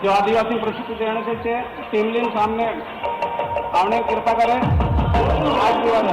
जो आदिवासी प्रशिक्षित देने से टीमलीन सामने आवने की कृपा करें। आज की बात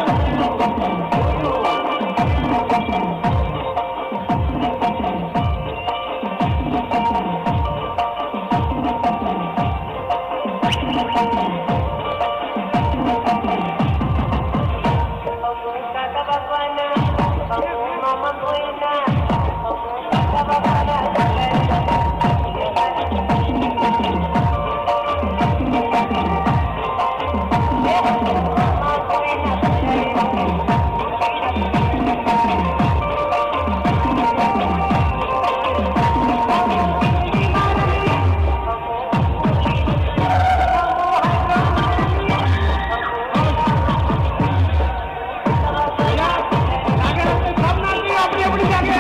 आपने अपनी जगह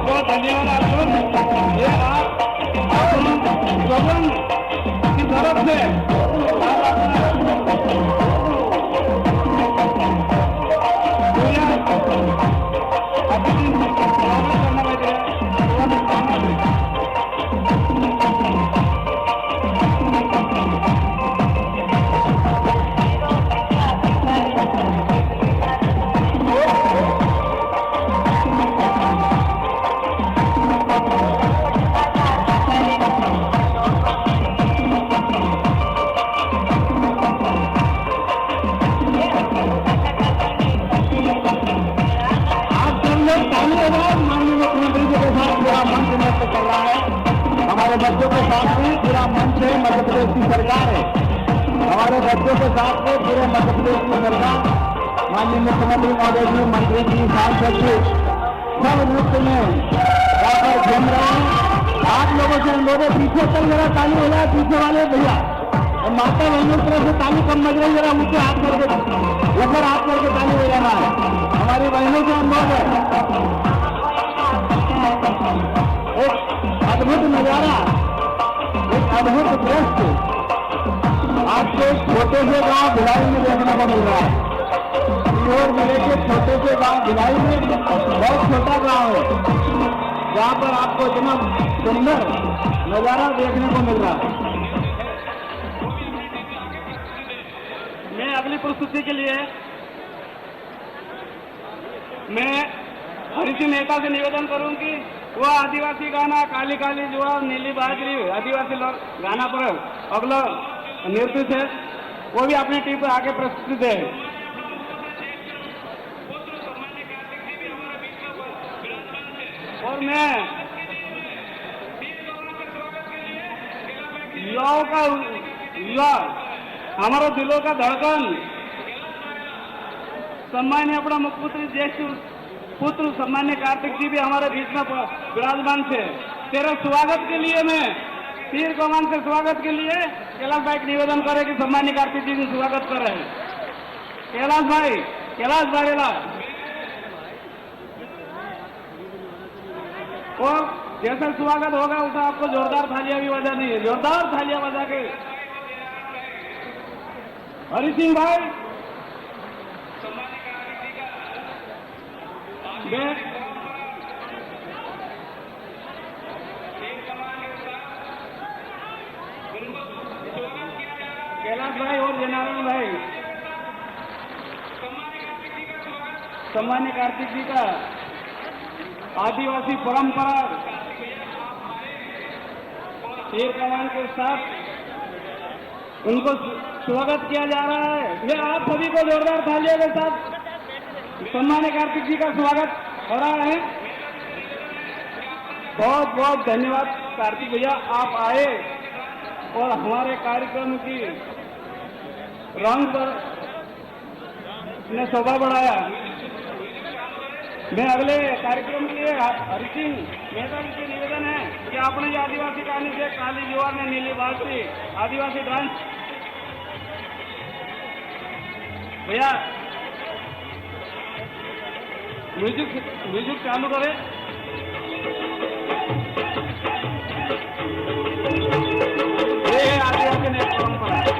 बहुत धन्यवाद आपको। ये आप की तरफ से हमारे बच्चों के साथ में पूरा मंच है, मध्य प्रदेश की सरकार है। हमारे बच्चों के साथ में पूरे मध्य प्रदेश की सरकार, माननीय मुख्यमंत्री महोदय जी, मंत्री जी, सांसद जी, सब नृत्य में जाकर घूम रहे हैं। आप लोगों से अनुरोध है, पीछे चल जरा ताली हो जाए, पीछे वाले भैया। और माता बहनों की तरफ से ताली कम बज रही, जरा ऊपर हाथ करके ताली हो जाना है। हमारी बहनों से अनुरोध है। अद्भुत नजारा, एक अद्भुत दृश्य आपको एक छोटे से गांव भिलाई में देखने को मिल रहा है। सीहोर जिले के छोटे से गांव भिलाई में बहुत छोटा गांव है, जहां पर आपको इतना सुंदर नजारा देखने को मिल रहा है। मैं अगली प्रस्तुति के लिए मैं हरिसिंह मेहता से निवेदन करूंगी, वो आदिवासी गाना काली काली जुआ नीली बाजरी आदिवासी लोग गाना पर अगला नृत्य से वो भी अपनी टीम पर आगे प्रस्तुत है। और मैं युवाओं का युवा हमारा दिलों का धड़कन सम्मान्य अपना मुख्यमंत्री ज्येष्ठ पुत्र सम्मान्य कार्तिक जी भी हमारे बीच में विराजमान थे। तेरे स्वागत के लिए मैं तीर कमान से स्वागत के लिए कैलाश भाई को निवेदन करे कि सम्मान्य कार्तिक जी को स्वागत कर रहे हैं। कैलाश भाई और जैसा स्वागत होगा उसे आपको जोरदार थालियां भी बजानी है। जोरदार थालियां बजा के हरि सिंह भाई कैलाश भाई और जनार्दन भाई, सम्मान्य कार्तिक जी का आदिवासी परंपरा तीर कमान के साथ उनको स्वागत किया जा रहा है। ये आप सभी को जोरदार तालियों के साथ सम्मान्य कार्तिक जी का स्वागत हो रहा है। बहुत बहुत धन्यवाद कार्तिक भैया, आप आए और हमारे कार्यक्रम की रंग पर ने शोभा बढ़ाया। मैं अगले कार्यक्रम के लिए हरि सिंह मेहता जी से निवेदन है कि आपने जो आदिवासी कहानी से काली जुआर ने नीली बाल्टी आदिवासी डांस भैया म्यूजिक चालू करे। ये आदिवासी ने परंपरा है।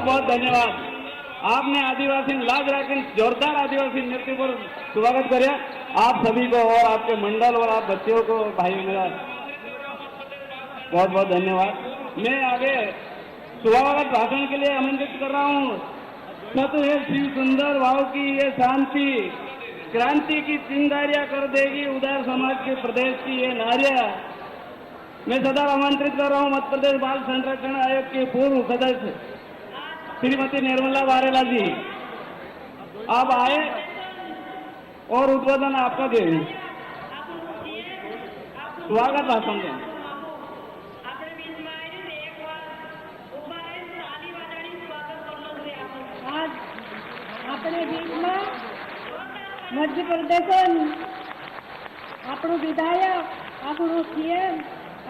बहुत धन्यवाद। आपने आदिवासी लाज राखी जोरदार आदिवासी नृत्य पर स्वागत करे। आप सभी को और आपके मंडल और आप बच्चों को भाई मेरा बहुत बहुत धन्यवाद। मैं आगे स्वागत भाषण के लिए आमंत्रित कर रहा हूँ। सत है शिव सुंदर भाव की ये शांति, क्रांति की चिंगारियां कर देगी उदार समाज के प्रदेश की ये नारियां। मैं सदा आमंत्रित कर रहा हूँ मध्य प्रदेश बाल संरक्षण आयोग के पूर्व सदस्य श्रीमती निर्मला वारेला जी, आप आए और उद्बोधन आपका दें, स्वागत भाषण दें। आज अपने बीच में मध्य प्रदेश આપણું વિધાયક, આપણું સીએમ,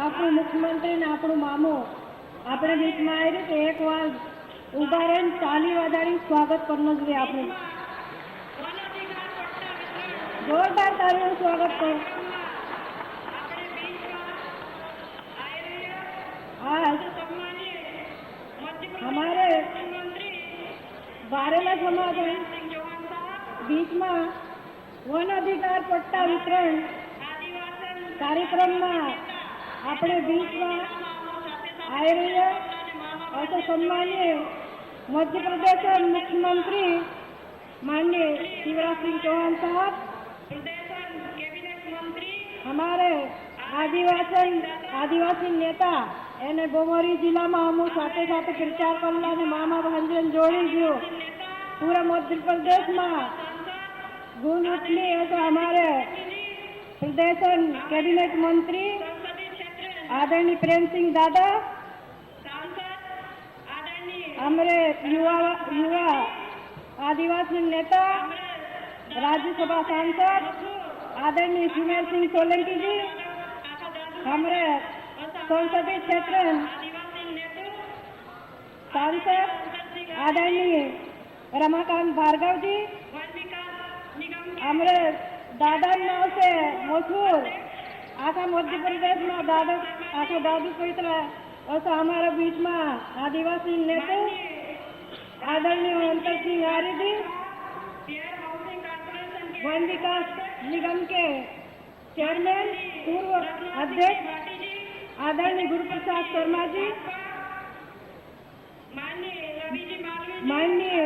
આપણું મુખ્યમંત્રી ને આપણું મામો આપણે બીચમાં આવી રીતે એક વાર ઉભા રહીને તાલી વગાડી સ્વાગત કરવું જોઈએ। આપણે જોરદાર તાલીનું સ્વાગત કરો। आज हमारे वारेला समाज बीच में वन अधिकार पट्टा वितरण कार्यक्रम में अपने बीच में आई रही है। ऐसे सम्मानीय मध्य प्रदेश मुख्यमंत्री माननीय शिवराज सिंह चौहान साहब, हमारे आदिवासी नेता एने बोमरी जिला में हम साथे साथे प्रचार करला ने मामा भांजन जोड़ी दियो पूरा मध्य प्रदेश में गुण उठली है। तो हमारे प्रदेश कैबिनेट मंत्री आदरणीय प्रेम सिंह दादा, हमारे युवा आदिवासी नेता राज्यसभा सांसद आदरणीय सुमेर सिंह सोलंकी जी, हमारे संसदीय क्षेत्र सांसद आदरणीय रमाकांत भार्गव जी, हमारे दादा नाव से मशहूर आखा मध्य प्रदेश में दादा आखा दादू कोईतरा ऐसा हमारे बीच में आदिवासी नेता आदरणीय अंतर सिंह आर्य जी, वन विकास निगम के चेयरमैन पूर्व अध्यक्ष आदरणीय गुरु प्रसाद शर्मा जी, माननीय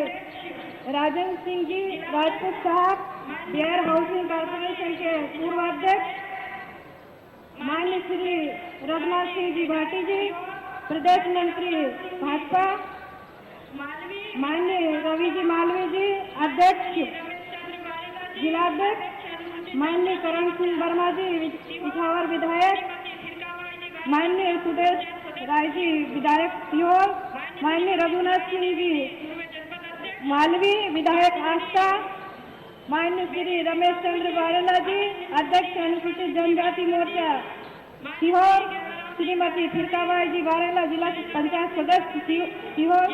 राजन सिंह जी राजपूत साहब बिहार हाउसिंग कॉर्पोरेशन के पूर्व अध्यक्ष, माननीय श्री रघुनाथ सिंह जी भाटी जी प्रदेश मंत्री भाजपा, माननीय रवि जी मालवी जी अध्यक्ष जिलाध्यक्ष, माननीय करण सिंह वर्मा जी पिछावर विधायक, माननीय सुदेश राय जी विधायक सीहोर, माननीय रघुनाथ सिंह जी मालवी विधायक आस्था, माननीय श्री रमेश चंद्र वारेला जी अध्यक्ष अनुसूचित जनजाति मोर्चा सीहोर, श्रीमती फिरकाबाई जी वारेला जिला पंचायत सदस्य सीहोर,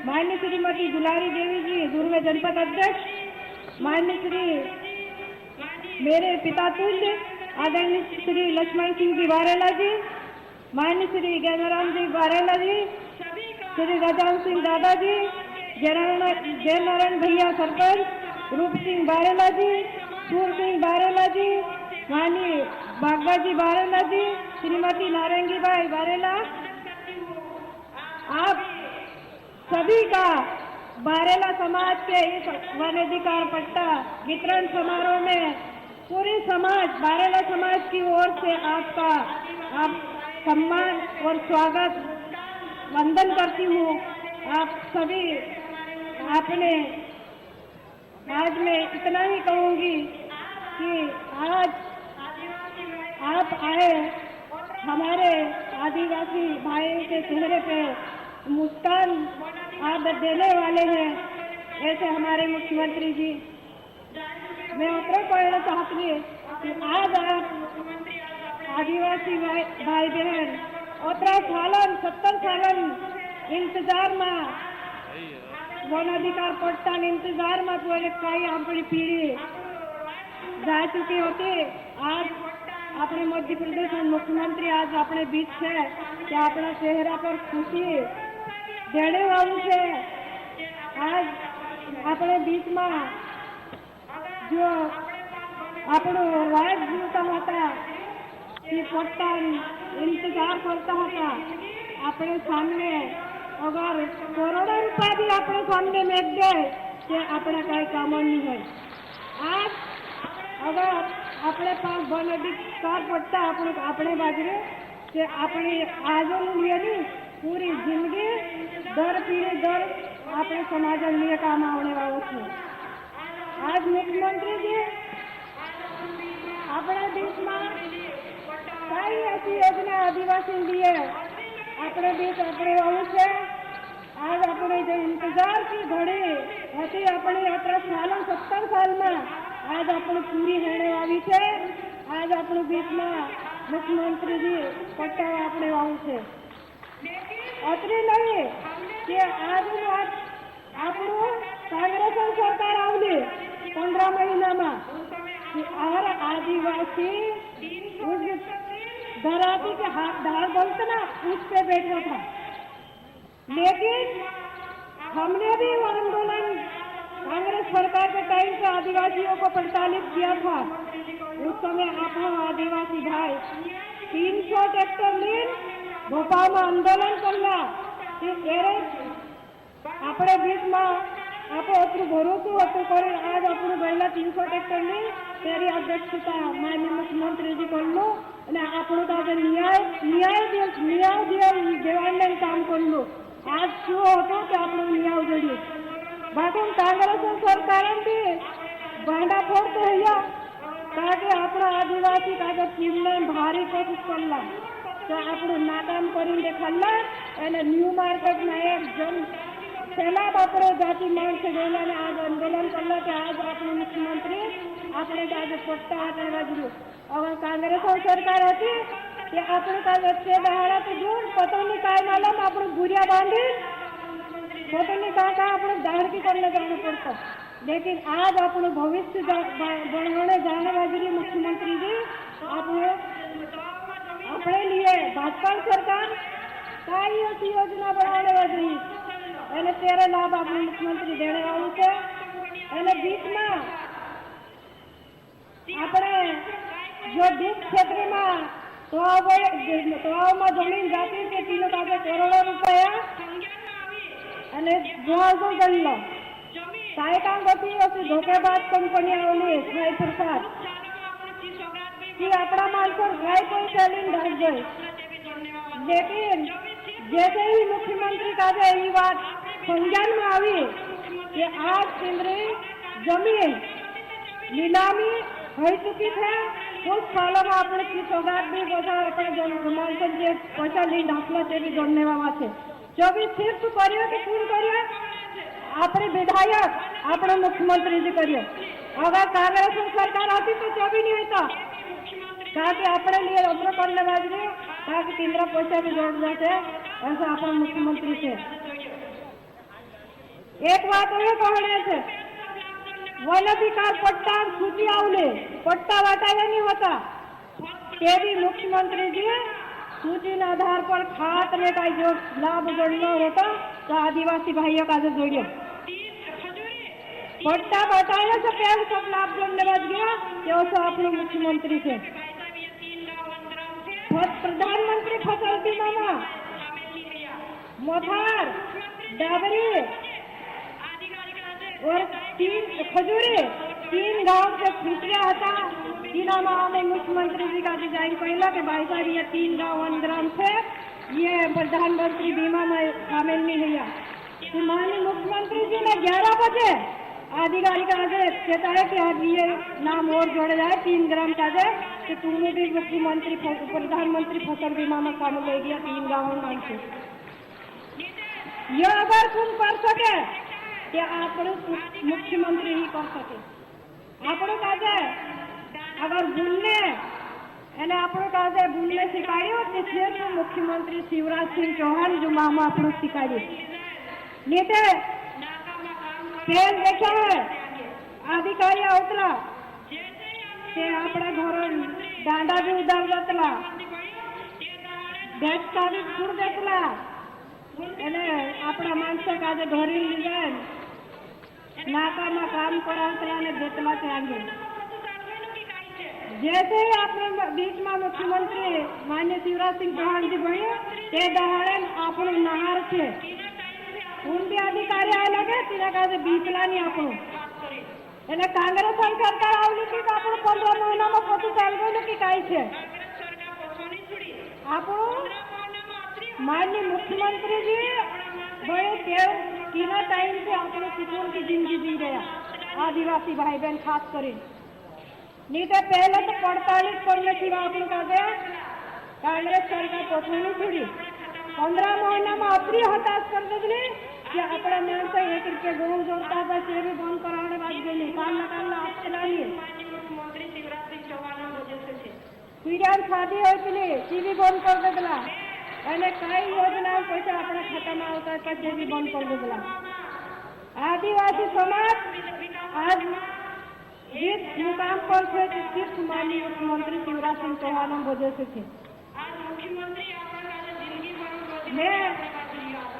माननीय श्रीमती दुलारी देवी जी दुर्वे जनपद अध्यक्ष, माननीय श्री मेरे पिता तुल्य आदरणीय श्री लक्ष्मण सिंह जी वारेला जी, माननीय श्री ज्ञानाराम जी वारेला जी, श्री राजान सिंह दादा जी, जयनारायण भैया सरपंच, रूप सिंह बारेला जी, सूर सिंह बारेला जी, माननीय बागवा जी बारेला जी, श्रीमती नारंगी बाई बारेला, आप सभी का बारेला समाज के इस वन अधिकार पट्टा वितरण समारोह में पूरे समाज बारेला समाज की ओर से आपका सम्मान और स्वागत वंदन करती हूँ। आप सभी आपने आज मैं इतना ही कहूँगी कि आज आप आए हमारे आदिवासी भाइयों के चेहरे पे मुस्कान आप देने वाले हैं। ऐसे हमारे मुख्यमंत्री जी। मैं उतरे कहना चाहती हूँ कि आज आप आदिवासी भाई बहन 70 सालन इंतजार में वन अधिकार पट्टा इंतजार में पहले कई अपनी पीढ़ी जा चुकी होती। आज अपने मध्य प्रदेश में मुख्यमंत्री आज अपने बीच है कि अपना चेहरा पर खुशी देने वाली है। आज अपने बीच में जो આપણો રાજ જીવતા હતા એ પટ્ટા इंतजार करता હતા अपने सामने अगर करोड़ों रुपया भी अपने सामने मेक दे कि अपना कई काम नहीं है। आज अगर अपने पास वन अधिकार पट्टा अपने बाजरे कि अपने आज लिए नहीं पूरी जिंदगी दर पीढ़ी दर अपने समाज लिए काम आने वालों है। आज मुख्यमंत्री जी अपने देश में कई ऐसी योजना आदिवासी दिए अपने देश अपने वालों से। आज अपने जो इंतजार की घड़ी होती अपनी 70 साल में आज अपनी पूरी होने वाली है। आज अपने बीच में मुख्यमंत्री जी पट्टा अपने वालों से अतरी नहीं कि आज આપણું कांग्रेस सरकार आवली 15 महीना में हर आदिवासी उस धराती के हाथ धार बोलते ना उस पे बैठा था। लेकिन हमने भी वो आंदोलन कांग्रेस सरकार के टाइम से आदिवासियों को प्रताड़ित किया था। उस समय आप आदिवासी भाई 300 ट्रैक्टर लीन भोपाल में आंदोलन करना अपने बीच में आप भरोसो कर आज अपने पहला 300 ट्रैक्टर ली तेरी अध्यक्षता माननीय मुख्यमंत्री जी करलो આપણું આજે ન્યાય દેવાને કામ કરલું। आज શું હતો કે આપણું ન્યાય જોડ્યું બાકી कांग्रेस सरकार भी भांडाफोड़ तो है ताकि अपना आदिवासी काजे टीमने भारी कोशिश करला तो આપણું नाकाम કરી દેખાડલા અને न्यू मार्केट में एक जन पहला बापरे जाति मांग से गયેલા ने आज आंदोलन करला कि आज अपने मुख्यमंत्री अपने आज पट्टा हाथे बाजू अगर कांग्रेस सरकार होती कि अपने का अच्छे दहाड़ा तो जोड़ पता नहीं काय मालूम अपने गुड़िया बांधी पता नहीं कहा अपने दाढ़ी करने जाना पड़ता। लेकिन आज अपने भविष्य बढ़ाने जाने वाली मुख्यमंत्री जी अपने लिए भाजपा सरकार कई ऐसी योजना बढ़ाने वाली એને तेरे लाभ अपने मुख्यमंत्री देने वालों से એને बीच में अपने जो बीच क्षेत्र में तो जमीन जाती है तीनों का करोड़ों रुपया અને જોજો ગલ્લો काय काम करती है उसी धोखेबाज कंपनी वाली खाई प्रसाद कि अपना मानकर खाई कोई चैलेंज ढक गए। लेकिन जैसे ही मुख्यमंत्री का ये बात संज्ञान में आई कि आज केंद्रीय जमीन नीलामी हो चुकी है कुछ सालों में अपने की सौगात भी पैसा अपने पैसा नहीं ढाकला से भी जोड़ने वाला है जो भी सिर्फ करिए कि कौन करिए अपने विधायक अपने मुख्यमंत्री जी करिए। अगर कांग्रेस सरकार आती तो जो भी नहीं होता ताकि अपने लिए अवसर करने वाले ताकि केंद्र पैसा भी जोड़ जाते ऐसा अपने मुख्यमंत्री से एक बात ये कहने से वन अधिकार पट्टा सूची आवले पट्टा वाटाया नहीं होता ते भी मुख्यमंत्री जी सूची के आधार पर खात में का जो लाभ जोड़ना होता तो आदिवासी भाइयों का जो जोड़िए पट्टा बताया से पहले सब लाभ जोड़ने बच गया तो सब अपने मुख्यमंत्री से प्रधानमंत्री फसल बीमा मोथार डाबरी और 3 खजूरी 3 गांव से खिंचिया था जिला में मुख्यमंत्री जी का डिजाइन पहला के भाई साहब ये 3 गांव अंदराम से ये प्रधानमंत्री बीमा में शामिल नहीं हुआ। तो माननीय मुख्यमंत्री जी ने 11 बजे आधिकारिक आदेश कहता है कि अब ये नाम और जोड़ा जाए 3 ग्राम का जाए कि तुम्हें भी मुख्यमंत्री प्रधानमंत्री फसल बीमा में शामिल हो गया 3 गाँव नाम से। ये अगर तुम कर सके કે આપણું મુખ્યમંત્રી ही कर सके। આપણું કાજે अगर बोलने એને આપણું કાજે बोलने सिखाड़ियो तो सिर्फ मुख्यमंत्री शिवराज सिंह चौहान जो मामा આપણું सिखाड़ियो नहीं तो तेल देखा है अधिकारी आवतला ते आपड़ा घर दांडा भी उधार जातला देशका भी छूट देतला एने आपड़ा माणसं काजे घरी लीजाय नाकामा काम करावतला ने देतला ते आगे जैसे ही अपने बीच में मुख्यमंत्री मान्य शिवराज सिंह चौहान जी बने ते दहाड़े આપણું नहार छे उन भी अधिकारी आए लगे तीना काजे बीतला नहीं આપણું એને कांग्रेस सरकार आवली की આપણું 15 મહિનામાં પોતું ચાલ ગયું કે કાઈ છે આપણું माननीय मुख्यमंत्री जी बड़े देव किना टाइम से આપણું सुकून की जिंदगी जी रहा आदिवासी भाई बहन खास कर नहीं तो पहले तो 45 करने सिवा આપણું કાજે कांग्रेस सरकार पोछानी छुड़ी 15 મહિનામાં અતરી હતાશ कर देली कि अपना माणस 1 रुपये गहू जोड़ता था ते भी बंद कराने बात गई काल आपसे लाइए मुख्यमंत्री शिवराज सिंह चौहान पीड़ियान शादी होती ती भी बंद कर देला અને કઈ યોજના પૈસા આપણા ખાતામાં આવતા હતા તે બી બંધ કરી દેલા आदिवासी समाज आज जिस मुकाम पर છે તે सिर्फ माननीय मुख्यमंत्री शिवराज सिंह चौहान वजह से છે आज मुख्यमंत्री આપણા जिंदगी भर मैं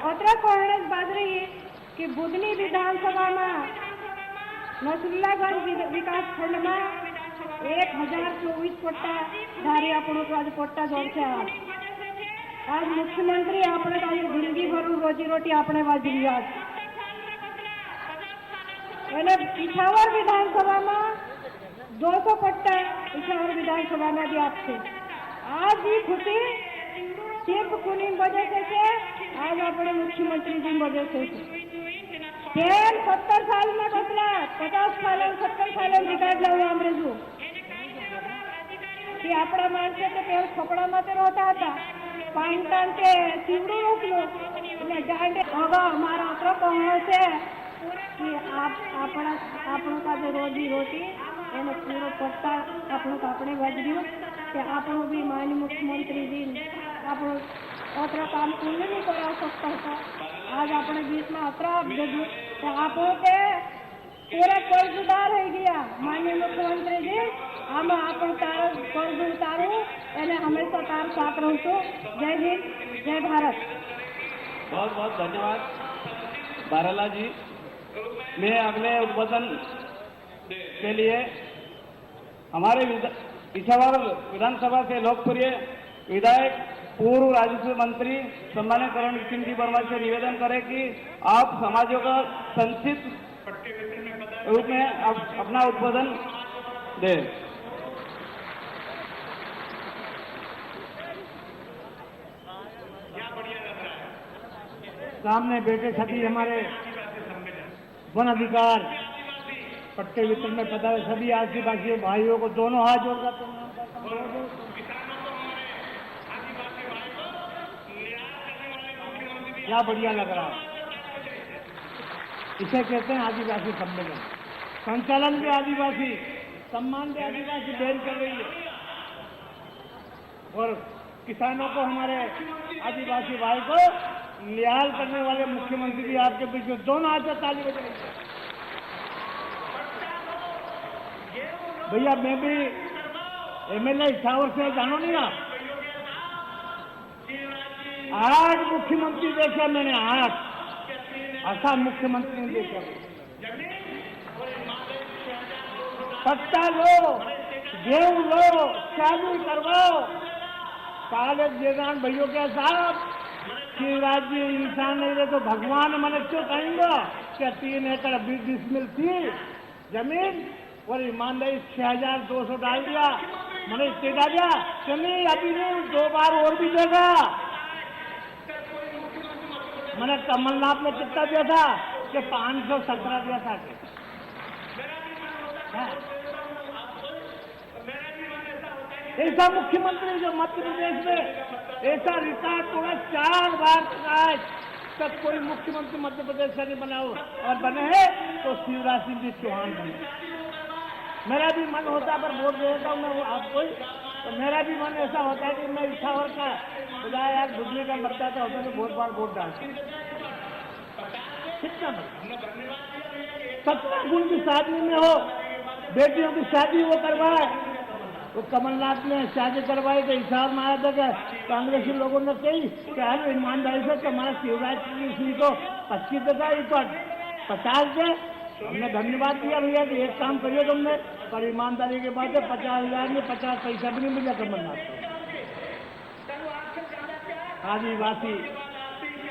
अत्र कहने बात रही कि बुधनी विधानसभा में नसरुल्लागंज विकास खंड में 1024 पट्टा धारी આપણું आज पट्टा जोड़ છે आज मुख्यमंत्री આપણે जिंदगी भर रोजी रोटी આપણે वाजरी आज એને पिछावर विधानसभा में 200 पट्टा पिछावर विधानसभा में भी आपसे आज ही खुशी सिर्फ कुनी वजह से आज अपने मुख्यमंत्री जी वजह से 70 साल में बदला 50 साल 70 साल रिकॉर्ड लावे अंग्रेजों कि अपना माणसे तो पेड़ खपड़ा में रहता था पानी के सीवड़ू रोकलो એટલે ગાંડે હવે અમારા અત્ર કહો છે कि આપણું કાજે રોજી રોટી એને પૂરો પટ્ટા આપણું આપણે વાજર્યું કે આપણું બી માનनीय मुख्यमंत्री जी આપણું અત્ર કામ પૂर्ण नहीं करा सकता था आज अपने बीच में अत्र આપણું તે पूरा कर्जदार हो गया माननीय मुख्यमंत्री जी हम आपण तार कर्ज उतारू એને हमेशा तार साथ रहूँ तो जय हिंद जय भारत। बहुत बहुत धन्यवाद बाराला जी। मैं अगले उद्बोधन के लिए हमारे पिछावर विधानसभा से लोकप्रिय विधायक पूर्व राजस्व मंत्री सम्मानित करण सिंह जी वर्मा से निवेदन करें कि आप समाजों का संक्षिप्त रूप में अपना उद्बोधन दें। सामने बैठे सभी हमारे वन अधिकार पट्टे वितरण में पधारे सभी आदिवासी भाइयों को दोनों हाथ जोड़कर क्या बढ़िया लग रहा है। इसे कहते हैं आदिवासी सम्मेलन। संचालन भी आदिवासी, सम्मान भी आदिवासी देर कर रही है और किसानों को हमारे आदिवासी भाई को न्याय करने वाले मुख्यमंत्री जी आपके बीच में दोनों हाथ से ताली बजाई। भैया मैं भी एमएलए इछावर से जानो नहीं आप 8 मुख्यमंत्री देखे मैंने 8 ऐसा मुख्यमंत्री नहीं देखा। पट्टा लो गेहूं लो चालू करवाओ कॉलेज जैन भाइयों के साथ शिवराज जी इंसान नहीं रहे तो भगवान मैंने क्यों कहेंगे कि 3 एकड़ 20 डिसमिल थी जमीन और ईमानदारी 6200 डाल दिया मैंने इतना दिया कि नहीं अभी नहीं 2 बार और भी देगा। मैंने कमलनाथ ने कितना दिया था कि 517 दिया था। ऐसा मुख्यमंत्री जो मध्य प्रदेश में ऐसा रिकॉर्ड तोड़ा 4 बार तक कोई मुख्यमंत्री मध्य प्रदेश का नहीं बना हो, और बने हैं तो शिवराज सिंह जी चौहान बने। मेरा भी मन होता है, पर वोट दे देता हूँ मैं आपको ही, तो मेरा भी मन ऐसा होता है कि मैं इच्छावर का बजाय यार बुद्धि का मरता था होता तो बहुत बार वोट डालता। कितना 17 गुण की शादी में हो, बेटियों की शादी वो करवाए, तो कमलनाथ ने शादी करवाई तो हिसाब में आया था कि कांग्रेसी लोगों ने कही कि यार ईमानदारी से हमारा शिवराज सिंह को 25 देता, ये तो 50 दे। हमने धन्यवाद दिया भैया कि एक काम करिए तुमने, पर ईमानदारी के बाद 50,000 में 50 पैसा भी नहीं मिला कमलनाथ को। आदिवासी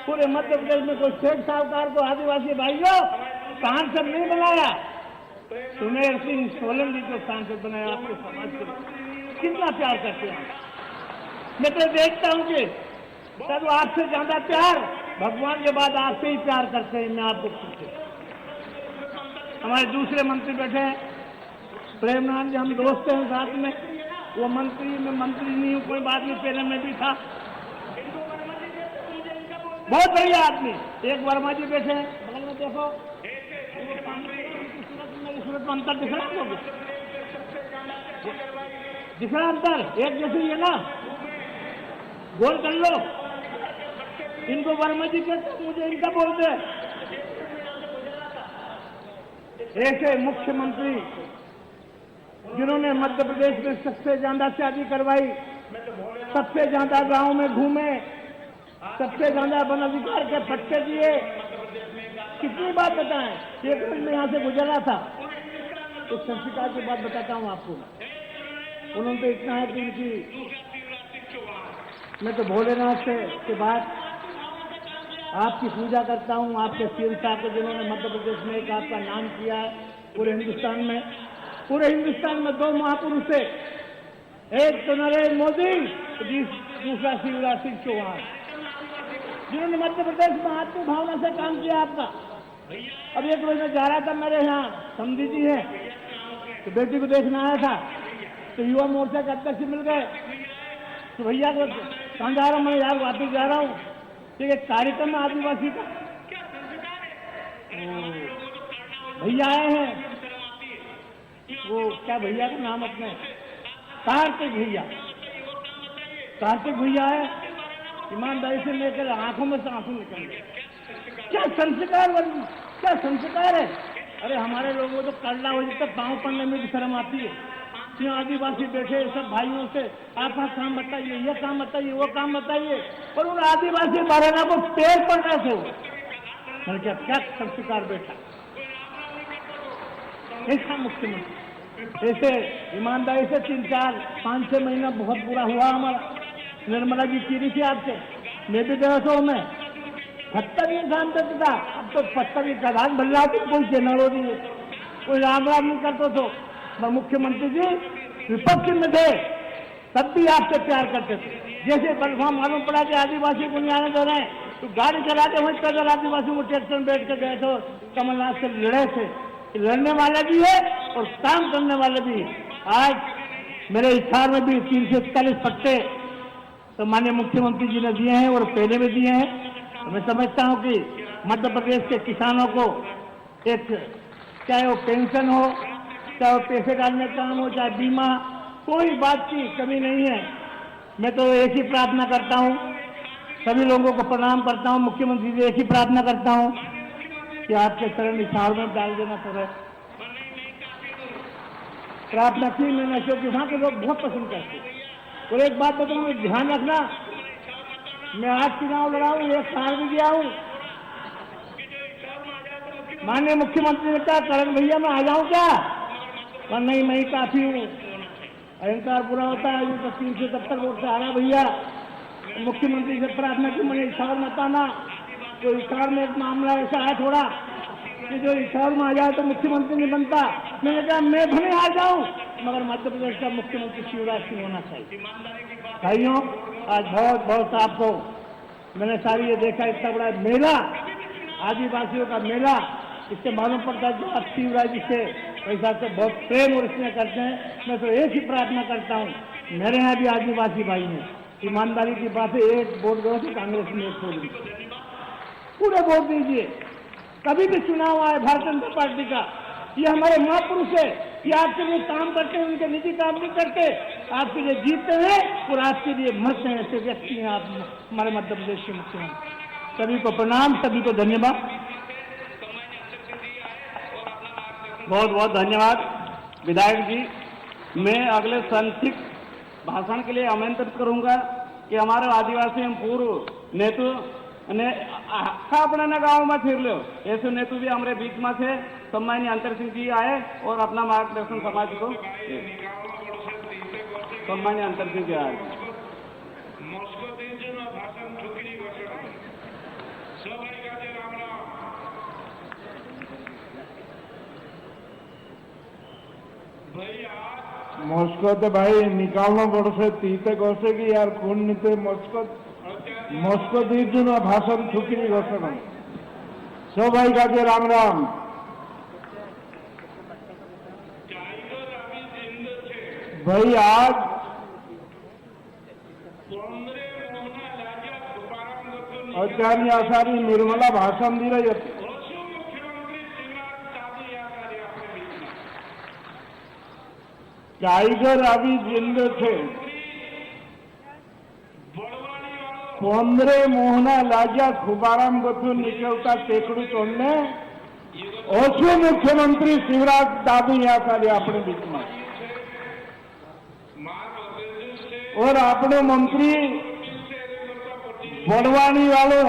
पूरे मध्य प्रदेश में कोई सेठ साहूकार को आदिवासी भाइयों सांसद नहीं बनाया, सुमेर सिंह सोलन जी को सांसद बनाया। आपके समाज को कितना प्यार करते हैं। मैं तो देखता हूँ कि सब आपसे ज्यादा प्यार भगवान के बाद आपसे ही प्यार करते हैं। मैं आपको पूछे, हमारे दूसरे मंत्री बैठे हैं प्रेमनाथ जी, हम दोस्त हैं साथ में, वो मंत्री में मंत्री नहीं हूँ, कोई बात नहीं, पहले में भी था, बहुत बढ़िया आदमी। एक वर्मा जी बैठे हैं बगल में, देखो मेरी सूरत में अंतर दिख रहा है, दिख रहा अंतर, एक जैसे ही है ना, गोल कर लो। इनको वर्मा जी कहते, मुझे इनका बोलते हैं। ऐसे मुख्यमंत्री जिन्होंने मध्य प्रदेश में सबसे ज्यादा शादी करवाई, सबसे ज्यादा गांव में घूमे, सबसे ज्यादा वन अधिकार के पट्टे दिए, कितनी बात बताएं। एक मिनट में यहाँ से गुजरा था, तो संस्कार की बात बताता हूँ आपको। उन्होंने तो इतना है कि इनकी, मैं तो भोलेनाथ से के बाद आपकी पूजा करता हूँ, आपके सीएम साहब को जिन्होंने मध्य प्रदेश में एक आपका नाम किया है पूरे हिंदुस्तान में। पूरे हिंदुस्तान में 2 महापुरुष थे, एक तो नरेंद्र मोदी, दूसरा शिवराज सिंह चौहान, जिन्होंने मध्य प्रदेश में आत्म भावना से काम किया आपका। अब एक रोज में जा रहा था, मेरे यहाँ समझी जी है, तो बेटी को देखना आया था, तो युवा मोर्चा के अध्यक्ष मिल गए, तो भैया को कहाँ जा रहा हूँ, मैं यार वापिस जा रहा हूँ, ठीक है, कार्यक्रम है आदिवासी का, भैया आए हैं, वो क्या भैया का नाम अपने कार्तिक भैया, कार्तिक भैया है, ईमानदारी से लेकर आंखों में से आंसू निकल गए। क्या संस्कार है। अरे हमारे लोगों को तो करना हो जाता, पाँव पड़ने में भी शर्म आती है। यहाँ आदिवासी बैठे सब भाइयों से आप काम बताइए, ये काम बताइए, वो काम बताइए, पर उन आदिवासी महाराणा को पैर पड़ रहे थे। मैंने क्या संस्कार बैठा, ऐसा मुख्यमंत्री, ऐसे ईमानदारी से 3-4-5-6 महीना बहुत बुरा हुआ हमारा। निर्मला जी चीरी थी आपसे, मैं भी गया था, मैं 70 इंसान करता था, अब तो 70 प्रधान बन रहा थी, कोई चैनल हो नहीं, कोई राम नहीं करते थे। मैं मुख्यमंत्री जी विपक्ष में थे, तब भी आपसे प्यार करते थे। जैसे बलफा मालूम पड़ा कि आदिवासी को नहीं आने दे रहे हैं, तो गाड़ी चलाते वहीं पैदल आदिवासी को ट्रैक्टर में बैठ कर गए थे, कमलनाथ से लड़े थे। लड़ने वाले भी है और काम करने वाले भी। आज मेरे हिसार में भी 341 पट्टे तो माननीय मुख्यमंत्री जी ने दिए हैं और पहले भी दिए हैं। तो मैं समझता हूं कि मध्य प्रदेश के किसानों को एक, चाहे वो पेंशन हो, चाहे वो पैसे डालने का काम हो, चाहे बीमा, कोई बात की कमी नहीं है। मैं तो एक ही प्रार्थना करता हूं, सभी लोगों को प्रणाम करता हूं, मुख्यमंत्री जी एक ही प्रार्थना करता हूं कि आपके चरण हिसार में डाल देना पड़े। प्रार्थना की मैंने, क्योंकि वहां के लोग बहुत पसंद करते हैं। और एक बात बताऊं, ध्यान रखना, मैं आज चुनाव लड़ा हूं, 1 साल भी गया हूं, माननीय मुख्यमंत्री ने कहा करण भैया मैं आ जाऊं क्या, पर नहीं, मैं ही काफी हूं। अहंकार बुरा होता है, तो 370 वोट से हारा भैया। मुख्यमंत्री से प्रार्थना की, मैंने हिसार मत आना, तो हिसार में एक मामला ऐसा है थोड़ा कि जो हिसार में आ जाए तो मुख्यमंत्री नहीं बनता। मैंने कहा मैं भले आ जाऊं, मगर मध्य प्रदेश का मुख्यमंत्री शिवराज सिंह होना चाहिए। भाइयों, आज बहुत बहुत आपको मैंने सारी ये देखा, इतना बड़ा मेला, आदिवासियों का मेला, इससे मालूम पड़ता है कि आप शिवराज जी से पैसा से बहुत प्रेम और स्नेह करते हैं। मैं तो एक ही प्रार्थना करता हूँ, मेरे यहाँ भी आदिवासी भाई हैं, ईमानदारी की बात है, एक वोट दो तो कांग्रेस में एक छोड़ी, पूरे वोट दीजिए। कभी भी चुनाव आए भारतीय जनता पार्टी का, ये हमारे महापुरुष है, ये आपके लिए काम करते हैं, उनके निजी काम नहीं करते, आपके लिए जीतते हैं और आपके लिए मरते हैं। ऐसे व्यक्ति हैं आप हमारे मध्य प्रदेश के मुख्यमंत्री। सभी को प्रणाम, सभी को धन्यवाद। बहुत बहुत धन्यवाद विधायक जी। मैं अगले संक्षिप्त भाषण के लिए आमंत्रित करूंगा कि हमारे आदिवासी हम पूर्व नेतु ने आखा अपने गांव में फिर लो, ऐसे नेतु भी हमारे बीच में थे। सम्मानीय अंतर सिंह जी आए और अपना मार्गदर्शन समाज को, सम्मानीय अंतर सिंह जी आए। मस्कत भाई निकालना पड़से तीते गोसे की यार खून नीते मस्कत दीजन भाषण छुकरी घोषणा सब भाई का राम राम। भाई आज आचार्य आचार्य निर्मला भाषण दी रही है। टाइगर अभी जिंद थे, 15 मोहना लाजा खुबाराम गथू निकलता टेकड़ू तोड़ने ओछे मुख्यमंत्री शिवराज दादू यहाँ सारे अपने बीच में और अपने मंत्री बड़वानी वालों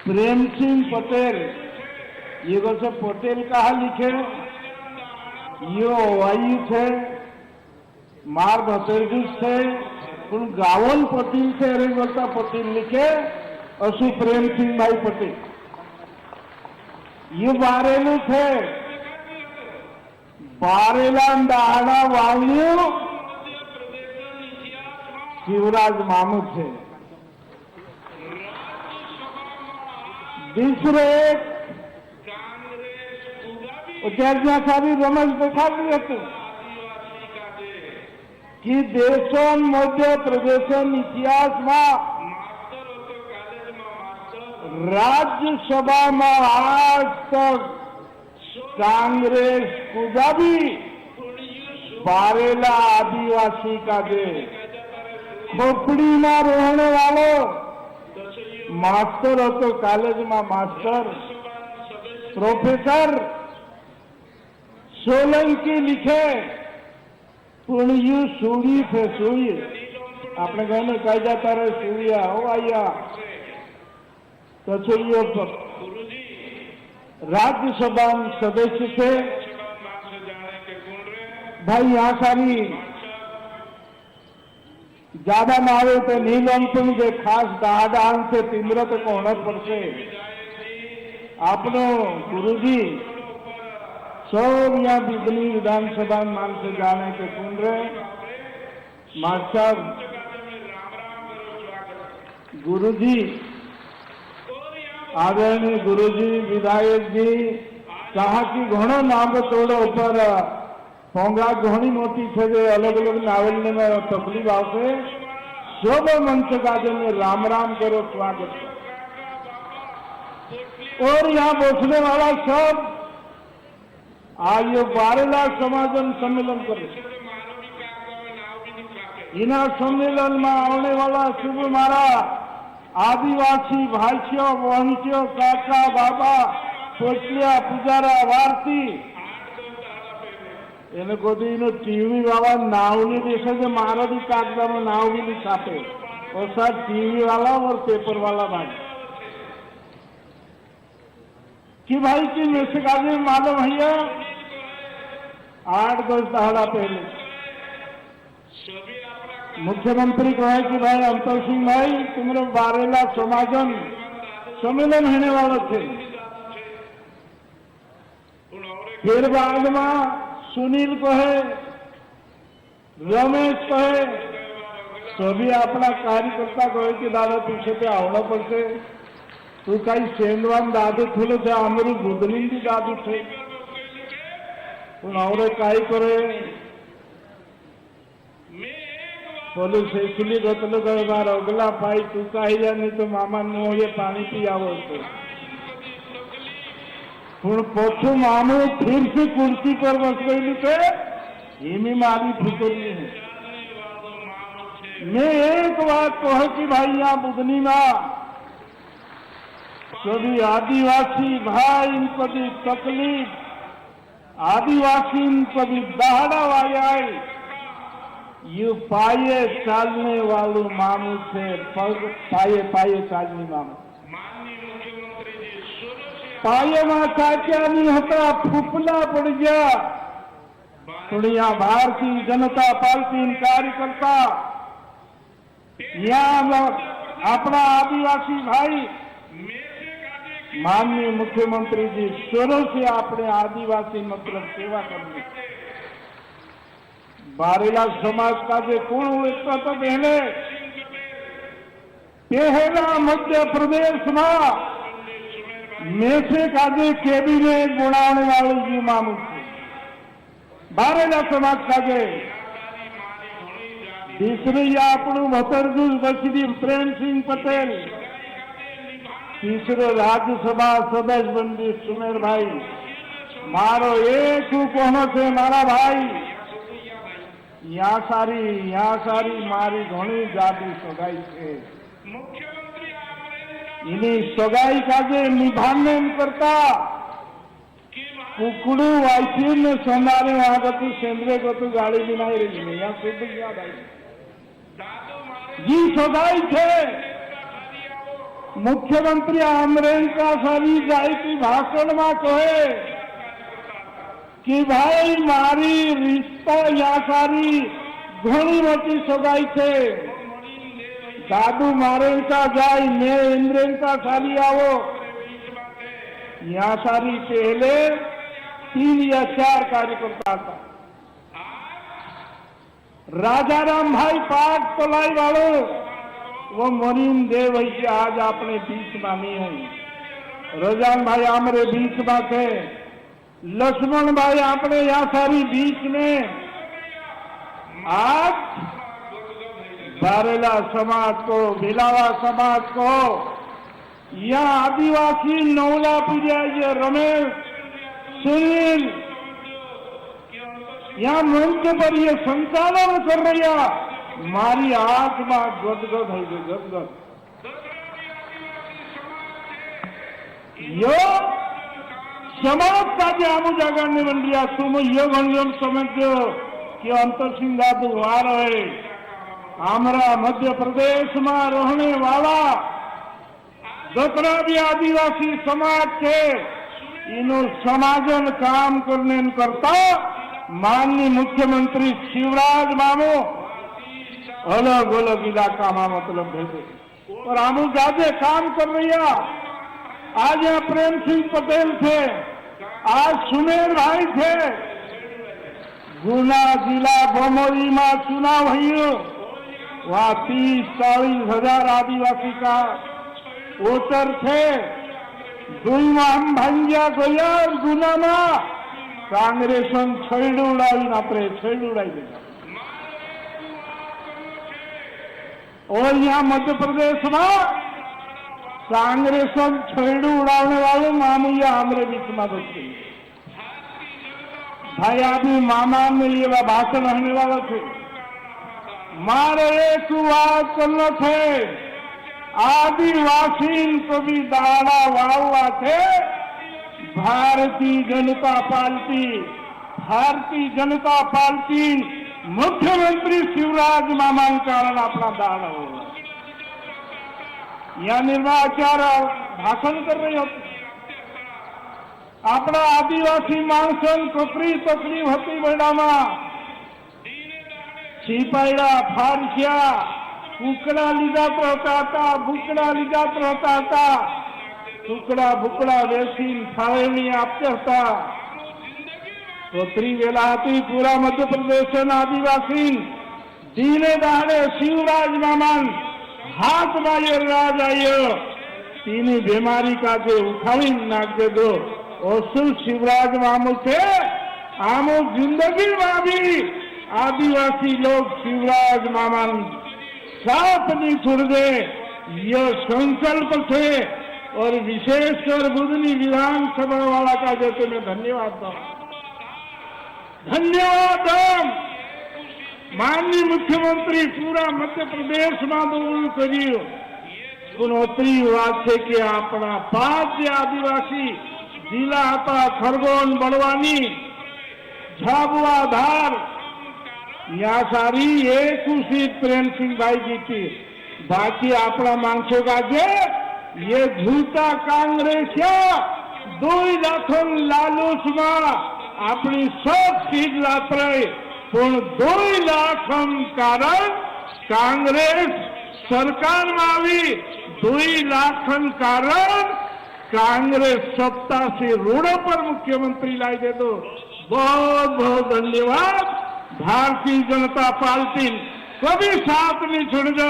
प्रेम सिंह पटेल, ये से पटेल कहा लिखे यो वायु थे मार भतेरगुज थे उन गावन पटेल से अरे बोलता पटेल लिखे असु प्रेम सिंह भाई पटेल ये बारेलू थे बारेला दहाड़ा वायु शिवराज मामू थे। दूसरे त्यारना सारी रमज देखाड़ी हतुं कि देशों मध्य प्रदेश इतिहास में राज्यसभा में आज तक कांग्रेस कूदा भी बारेला आदिवासी का दे खोपड़ी में रहने वालों मास्टर हो तो कॉलेज में मास्टर प्रोफेसर सोलंकी लिखे पुण्यु सूड़ी थे सूड़ी अपने घर में कह जाता रहे सूर्या हो आया तो चाहिए राज्यसभा सदस्य थे। भाई यहाँ सारी ज्यादा ना आवे तो नीलम तुम जे खास दादान से तिम्रत को होना पड़से आपनो गुरुजी सब यहाँ बिजली विधानसभा मान से जाने के सुन रहे मास्टर गुरुजी आदरणीय गुरुजी विधायक जी कहा कि घणो नाम तोड़ो ऊपर होंगा घणी मोटी थे जो अलग अलग नावल में तकलीफ आवे सब मंच का में राम राम करो स्वागत और यहाँ बसने वाला सब आज ये बारेला समागम सम्मेलन करे इना सम्मेलन में आने वाला शुभ मारा आदिवासी भाइयों बहनों काका बाबा पोचलिया पुजारा वारती એને કોઈ ટીવી વાળા નાવ नहीं देखे जो मारो भी कागजा में नाव भी नहीं छापे और सब टीवी वाला और पेपर वाला भाई कि भाई की मैसेज आगे मालूम भैया 8-10 दहाड़ा पहले मुख्यमंत्री कहे कि भाई अंतर सिंह भाई तुम्हारे बारेला समागम सम्मेलन होने वाला थे। फिर बाद में सुनील कहे रमेश कहे सभी अपना कार्यकर्ता कहे कि दादा पीछे पे आवना पड़ते तू कई सेंदवान दादू थे थे अमरी बुदनी भी दादू थे और कई करे बोलू शेषली रोतलो गयो मार अगला पाई चुकाई जा नहीं तो मामा मोहे पानी पी आवो तो हूँ पोछू मामू फिर से कुर्सी पर बस गई थे हिमी मारी फिक्री है। मैं एक बात कह कि भाई यहाँ बुधनी में कभी आदिवासी भाई कभी तकलीफ आदिवासी कभी दहाड़ा वाले ये पाए चालने वालू मामू से पाए पाए चालनी मामू पाए में चाचा नहीं होता फूफला पड़ गया थोड़िया भारतीय जनता पार्टी कार्यकर्ता यहाँ अपना आदिवासी भाई माननीय मुख्यमंत्री जी शुरू से अपने आदिवासी मतलब सेवा करनी बारेला समाज का जो कौन उड़ता तो पहला मध्य प्रदेश में से का जो कैबिनेट बनाने वाले जी मामू बारेला समाज का जो तीसरी આપણું ભતરજું બચડી પ્રેમ સિંહ પટેલ तीसरो राज्यसभा सदस्य बंदी सुमेर भाई मारो एक कोनो से मारा भाई यहाँ सारी मारी घणी जाती सगाई है इन्हीं सगाई का जे निभाने करता कुकड़ू वाइसी ने सोनारे वहां का तू सेंद्रे को तू गाड़ी भी नहीं रही नहीं यहाँ शुद्ध याद आई जी सगाई थे मुख्यमंत्री अमरेंद्र सारी जाई की भाषण में कहे कि भाई मारी रिश्ता या सारी घणी मोटी सगाई थे दादू मारे का जाई मैं इंद्रेन का सारी आवो यहाँ सारी पहले 3 या 4 कार्यकर्ता था राजाराम भाई पाठ तलाई वालों वो मरीन देव आज अपने बीच में नहीं है रजान भाई हमारे बीच में थे लक्ष्मण भाई अपने यहाँ सारी बीच में आज बारेला समाज को भिलावा समाज को यहाँ आदिवासी नौला पीढ़िया ये रमेश सुनील यहाँ मंच पर ये संचालन कर रही मारी आंख में गदगद है गदगद यो समाज का जो आमू जगह ने बन रहा तुम ये गणजन समझो कि अंतर सिंह दादू आ रहे हमारा मध्य प्रदेश में रहने वाला जितना भी आदिवासी समाज के इन्हों समाजन काम करने करता माननीय मुख्यमंत्री शिवराज मामू अलग अलग इलाका में मतलब भेजे और हम ज्यादा काम कर रही है आज यहाँ प्रेम सिंह पटेल थे आज सुमेर भाई थे गुना जिला बमोरी में चुनाव हुई वहाँ 30-40 हजार आदिवासी का वोटर थे दुई में हम भांगिया गया गुना में कांग्रेस छेड़ उड़ाई अपने छेड़ उड़ाई देगा और यहाँ मध्य प्रदेश में कांग्रेस छेड़ उड़ाने वाले मामूया हमारे बीच में बचते भाई अभी मामा में ये भाषण होने वाला थे मारे एक बात करना थे आदिवासी को भी दाड़ा वाला थे भारतीय जनता पार्टी मुख्यमंत्री शिवराज मामा कारण अपना दाड़ा होगा या निर्वाचार भाषण कर रही होती अपना आदिवासी माणसन कोकरी तकलीफ होती बेड़ा छिपाईड़ा फारसिया कुकड़ा लीजात रहता था बुकड़ा लीजात रहता था टुकड़ा बुकड़ा वेसी फाळणी आपते होता तोतरी वेला थी पूरा मध्य प्रदेश आदिवासी दीने दाड़े शिवराज मामान हाथ माये राज आयो तीनी बीमारी का जो उठावी नाख दे दो और शिवराज मामू थे आमो जिंदगी में भी आदिवासी लोग शिवराज मामा साथ नहीं छोड़ दे, ये संकल्प थे। और विशेषकर बुधनी विधानसभा वाला का जो तुम्हें धन्यवाद दो, धन्यवाद दो। माननीय मुख्यमंत्री पूरा मध्य प्रदेश में बोल करियो गुणोत्री વાત છે કે આપણા 5 જે આદિવાસી જિલ્લા હતા ખરગોન, બળવાની, झाबुआ, धार, या सारी एक सीट प्रेम सिंह भाई जीती। बाकी अपना मांगछो का जे ये झूठा कांग्रेस 2 लाखों लालूच में अपनी सब सीट लातरे, पण 2 लाख कारण कांग्रेस सरकार में आई, 2 लाख कारण कांग्रेस सत्ता से रोड पर मुख्यमंत्री लाई दे दो। बहुत बहुत धन्यवाद। भारतीय जनता पार्टी कभी साथ नहीं छोड़ दो,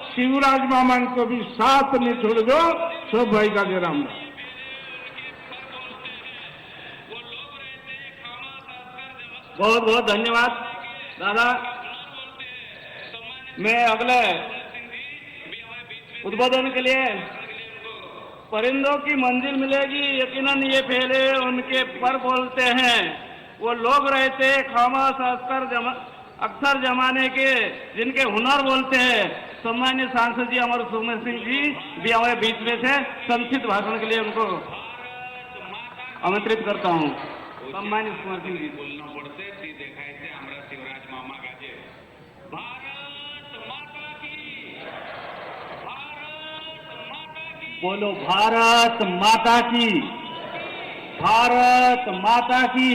शिवराज मामा कभी साथ नहीं छोड़ दो। सब भाई का जय राम। बहुत बहुत धन्यवाद दादा। मैं अगले उद्बोधन के लिए परिंदों की मंजिल मिलेगी यकीनन ये पहले उनके पर बोलते हैं। वो लोग रहते खामोश अक्सर जमाने के जिनके हुनर बोलते हैं। सम्मान्य सांसद जी अमर सुमेर सिंह जी भी हमारे बीच में से संक्षिप्त भाषण के लिए उनको आमंत्रित करता हूँ। सम्मान्य सुमेर सिंह जी बोलना पड़ते देखाय से हमारा शिवराज मामा का जे बोलो भारत माता की, भारत माता की।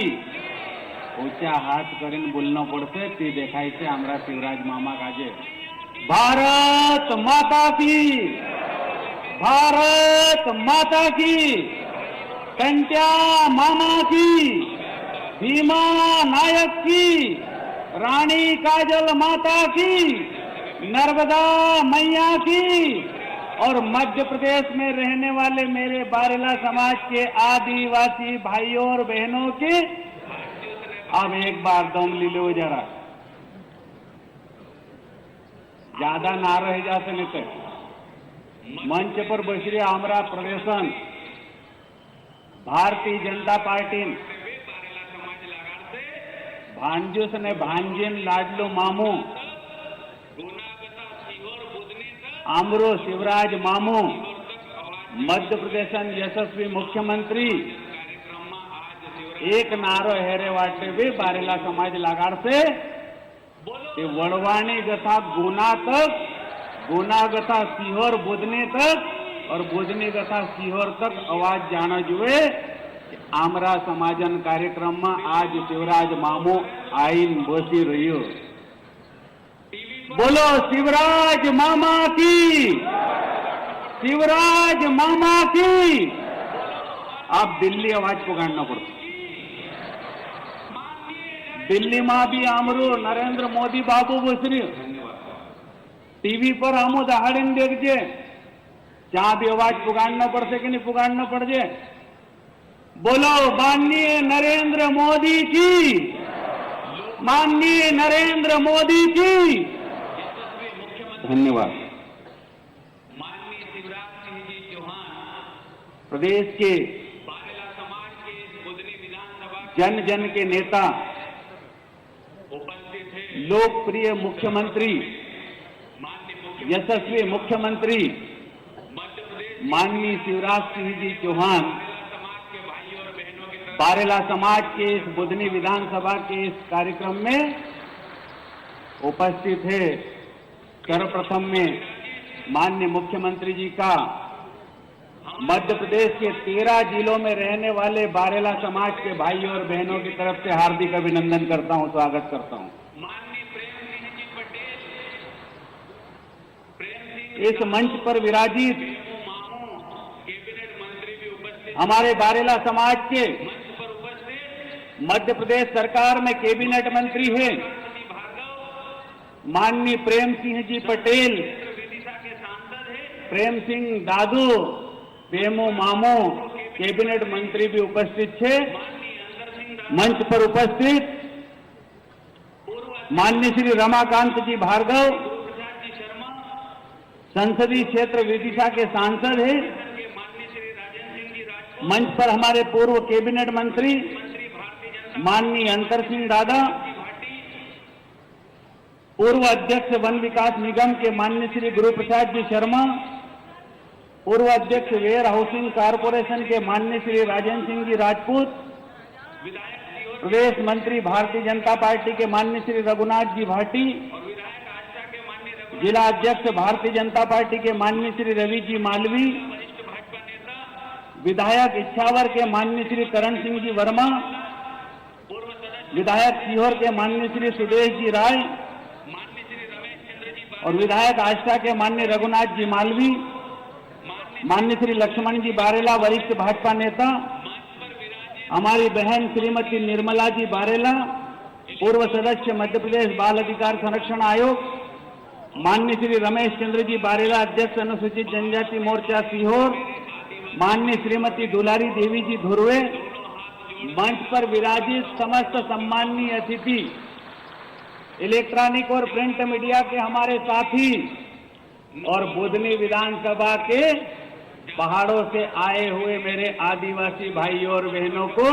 ऊंचा हाथ કરીને બોલનો પડશે તે દેખાય છે हमरा शिवराज मामा काजे। भारत माता की, भारत माता की। कंट्या मामा की, भीमा नायक की, रानी काजल माता की, नर्मदा मैया की और मध्य प्रदेश में रहने वाले मेरे बारेला समाज के आदिवासी भाइयों और बहनों की। अब एक बार दम ले लो जरा, ज्यादा ना रह जाते नहीं तो। मंच पर बसरे हमारा प्रदर्शन भारतीय जनता पार्टी भांजूस ने भांजीन लाडलो मामू आमरो शिवराज मामू मध्य प्रदेश यशस्वी मुख्यमंत्री एक नारो हेरे वाटे भी बारेला समाज लगाड़से वड़वाणी गथा गुना तक, गुना गथा सीहोर बुधनी तक और बुधनी गथा सीहोर तक आवाज जाना जुए। आमरा समाजन कार्यक्रम में आज शिवराज मामू आईन बसी रही। बोलो शिवराज मामा की, शिवराज मामा की। आप दिल्ली आवाज पुकारना पड़ता। दिल्ली में भी आमरो नरेंद्र मोदी बाबू बसरी टीवी पर हमो दहाड़ीने देखजे, जहां भी आवाज पुकारना पड़से कि नहीं पुकारना पड़जे। बोलो माननीय नरेंद्र मोदी की, माननीय नरेंद्र मोदी की। धन्यवाद। माननीय शिवराज सिंह जी चौहान प्रदेश के बारेला समाज के बुधनी विधानसभा जन जन के नेता, उपस्थित है लोकप्रिय मुख्यमंत्री, यशस्वी मुख्यमंत्री माननीय शिवराज सिंह जी चौहान बारेला समाज के इस बुधनी विधानसभा के इस कार्यक्रम में उपस्थित है। सर्वप्रथम में माननीय मुख्यमंत्री जी का मध्य प्रदेश के 13 जिलों में रहने वाले बारेला समाज के भाइयों और बहनों की तरफ से हार्दिक अभिनंदन करता हूं, स्वागत करता हूं। इस मंच पर विराजित हमारे बारेला समाज के मध्य प्रदेश सरकार में कैबिनेट मंत्री हैं माननीय प्रेम सिंह जी पटेल, प्रेम सिंह दादू, प्रेमो मामो कैबिनेट मंत्री भी उपस्थित है। मंच पर उपस्थित माननीय श्री रमाकांत जी भार्गव संसदीय क्षेत्र विदिशा के सांसद हैं। मंच पर हमारे पूर्व कैबिनेट मंत्री माननीय अंतर सिंह दादा, पूर्व अध्यक्ष वन विकास निगम के माननीय श्री गुरु प्रसाद जी शर्मा, पूर्व अध्यक्ष वेयर हाउसिंग कारपोरेशन के माननीय श्री राजेंद्र सिंह जी राजपूत, प्रदेश मंत्री भारतीय जनता पार्टी के माननीय श्री रघुनाथ जी भाटी, जिला अध्यक्ष भारतीय जनता पार्टी के माननीय श्री रवि जी मालवी, विधायक इच्छावर के माननीय श्री करण सिंह जी वर्मा, विधायक सीहोर के माननीय श्री सुदेश जी राय और विधायक आष्टा के माननीय रघुनाथ जी मालवी, माननीय श्री लक्ष्मण जी बारेला वरिष्ठ भाजपा नेता, हमारी बहन श्रीमती निर्मला जी बारेला पूर्व सदस्य मध्य प्रदेश बाल अधिकार संरक्षण आयोग, माननीय श्री रमेश चंद्र जी बारेला अध्यक्ष अनुसूचित जनजाति मोर्चा सीहोर, माननीय श्रीमती दुलारी देवी जी धुर्वे, मंच पर विराजित समस्त सम्माननीय अतिथि, इलेक्ट्रॉनिक और प्रिंट मीडिया के हमारे साथी और बुधनी विधानसभा के पहाड़ों से आए हुए मेरे आदिवासी भाइयों और बहनों को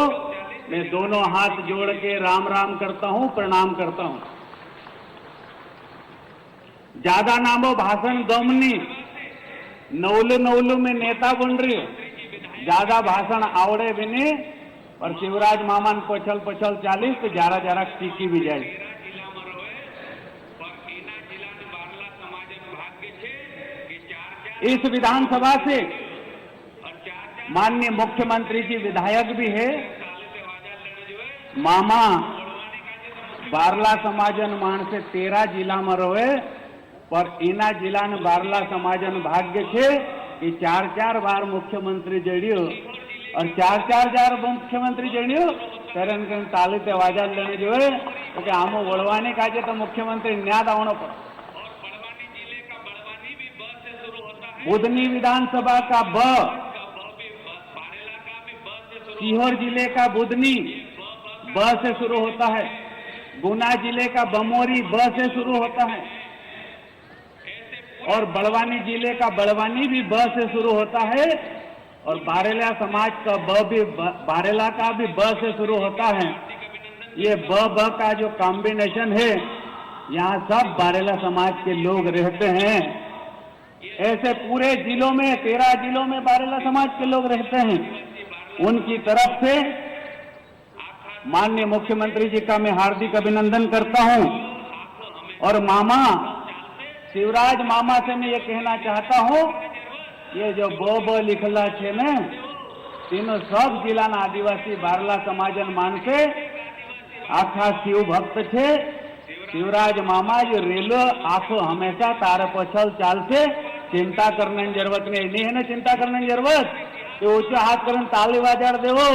मैं दोनों हाथ जोड़ के राम राम करता हूं, प्रणाम करता हूं। ज्यादा नामो भाषण दमनी, नवलू नवलू में नेता बन रही हो, ज्यादा भाषण आवड़े भी नहीं और शिवराज मामान पछल पछल चालीस तो जरा जरा टीकी भी जाए। इस विधानसभा से माननीय मुख्यमंत्री जी विधायक भी है, मामा बारला समाजन मान से 13 जिला में रहे पर इना जिला ने बारला समाजन भाग्य छे कि 4-4 बार मुख्यमंत्री जड़ियो और 4-4 मुख्यमंत्री जड़ियो ત્યારે તાલી તે વાજા લેને જોઈએ કે આમો વળવાને કાજે તો મુખ્યમંત્રી ન્યાદ આવવાનો પડે। बुधनी विधानसभा का ब, सीहोर जिले का बुधनी ब से शुरू होता है, गुना जिले का बमोरी ब से शुरू होता है और बड़वानी जिले का बड़वानी भी ब से शुरू होता है और बारेला समाज का बारेला का भी ब से शुरू होता है। ये ब का जो कॉम्बिनेशन है, यहाँ सब बारेला समाज के लोग रहते हैं। ऐसे पूरे जिलों में 13 जिलों में बारेला समाज के लोग रहते हैं। उनकी तरफ से माननीय मुख्यमंत्री जी का मैं हार्दिक अभिनंदन करता हूं और मामा शिवराज मामा से मैं ये कहना चाहता हूं, ये जो ब लिखला छे ने तीनों सब जिला आदिवासी बारला समाजन मानसे आखा शिव भक्त छे। शिवराज मामा जो रेलो आखो हमेशा तारे पछल चालसे, चिंता करने की जरूरत नहीं है ना, चिंता करने की जरूरत तो ऊंचा हाथ करन ताली वाजाड़ देवो।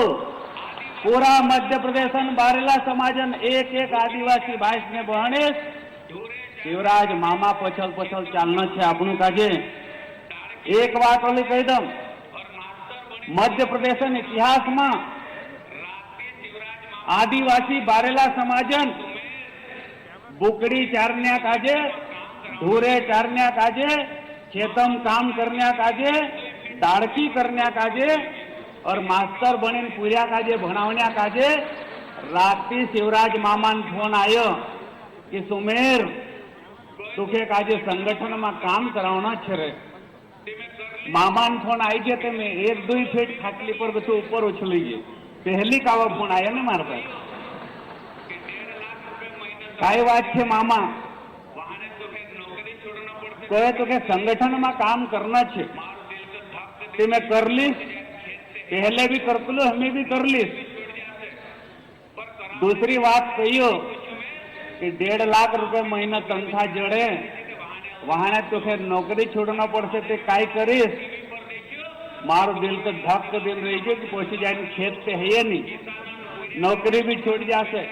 पूरा मध्य प्रदेश बारेला समाजन एक एक आदिवासी भाई ने बहने शिवराज मामा पछल पछल चालना है आपनु काजे। एक बात ओली कही दम, मध्य प्रदेश इतिहास में आदिवासी बारेला समाजन बुकड़ी चारण्या काजे, धूरे चारण्या काजे, खेतम काम करण्या काजे, दाड़की करण्या काजे और मास्टर बनीन पूर्या काजे भणावण्या काजे राती शिवराज मामान फोन आयो कि सुमेर तुखे काजे संगठन में काम करावना छे रे। मामान फोन आई गए तो मैं 1-2 फीट खाटली पर बस ऊपर उछली गई। पहली कावा फोन आया ना मार पास काय बात छे मामा कहे तो के संगठन में काम करना छे ते मैं कर लीस, पहले भी करत लो हमें भी कर लीस। दूसरी बात कहियो कि 1.5 लाख रुपए महीना तनख्वाह जड़े वहां तो फिर नौकरी छोड़ना पड़से ते काय करीस। मारो दिल तो धक दिल रही गयो कि पहुंची जाए खेत से है नहीं, नौकरी भी छूट जासे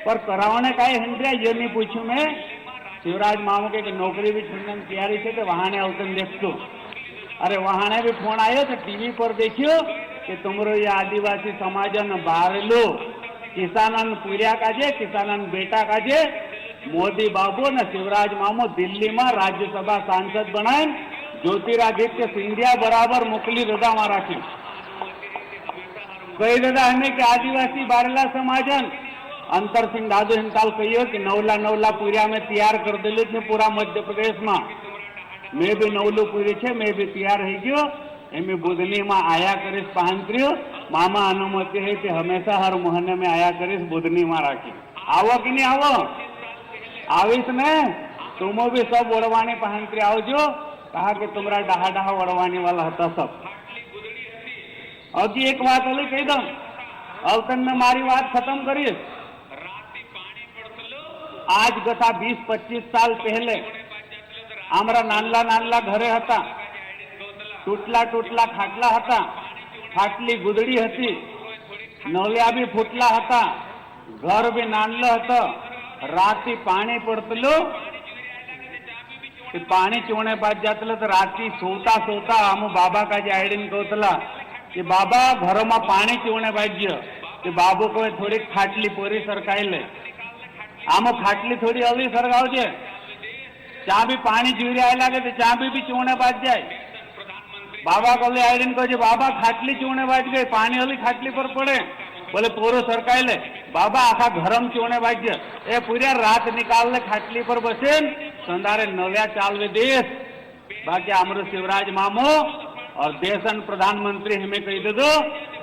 पर करावने का हंड्रिया ये नहीं पूछू मैं। शिवराज मामू के नौकरी भी छूटने की तैयारी से वहां आवतन देखो। अरे वहां भी फोन आयो तो टीवी पर देखियो कि तुमरो ये आदिवासी समाजन बारेलो किसानन पूर्या काजे, किसानन बेटा काजे મોદી બાબુ અને શિવરાજ મામો દિલ્હીમાં રાજ્યસભા સાંસદ બનાવીને જ્યોતિરાદિત્ય સિંધિયા બરાબર મોકલી રજામાં રાખી કહી દીધા અમે કે આદિવાસી બારેલા સમાજન અંતરસિંહ દાदू हिमताल कहियो कि नवला पूरिया में तैयार कर दिलू છે पूरा मध्य प्रदेश में मैं भी नवलू पूरी છે मैं भी तैयार हो गयो एमे बुधनी में आया करीश पाहंत्रियो मामा अनुमति है कि हमेशा हर महीने में आया करीश बुधनी में राखी आवो कि नहीं आवो आवीश ने तुम भी सब वड़वानी पाहंत्री आवजो कहा कि तुम्हारा डहा डहा वड़वानी वाला था सब अभी एक बात अली कही दू अब तक मैं मारी बात खत्म करीश आज गता 20-25 साल पहले आमरा नानला घरे हता टूटला खाटला हता खाटली गुदड़ी हती नवलिया भी फूटला हता घर भी नानलो हतो राती पाणी पड़तलो पाणी चोणे बाद जातलो तो राती सोता आमु बाबा का जे आईडीन कहतला कि बाबा घर में पाणी चोणे बाज्य कि बाबू को थोड़ी खाटली पोरी सरकाई ले आमो खाटली थोड़ी अली सरगावजे चा भी पानी जुरी आए लगे तो चा भी चोणे बाज जाए बाबा को आईडीन कहे बाबा खाटली चोणे बाज गई पानी अली खाटली पर पड़े बोले पोरो सरकाई ले बाबा आखा घरम चोणे बाज ए पूरी रात निकाल ले खाटली पर बसे संदारे नव्या चालवे देश बाकी आमरो शिवराज मामो और देशन प्रधानमंत्री हमें कही दे दो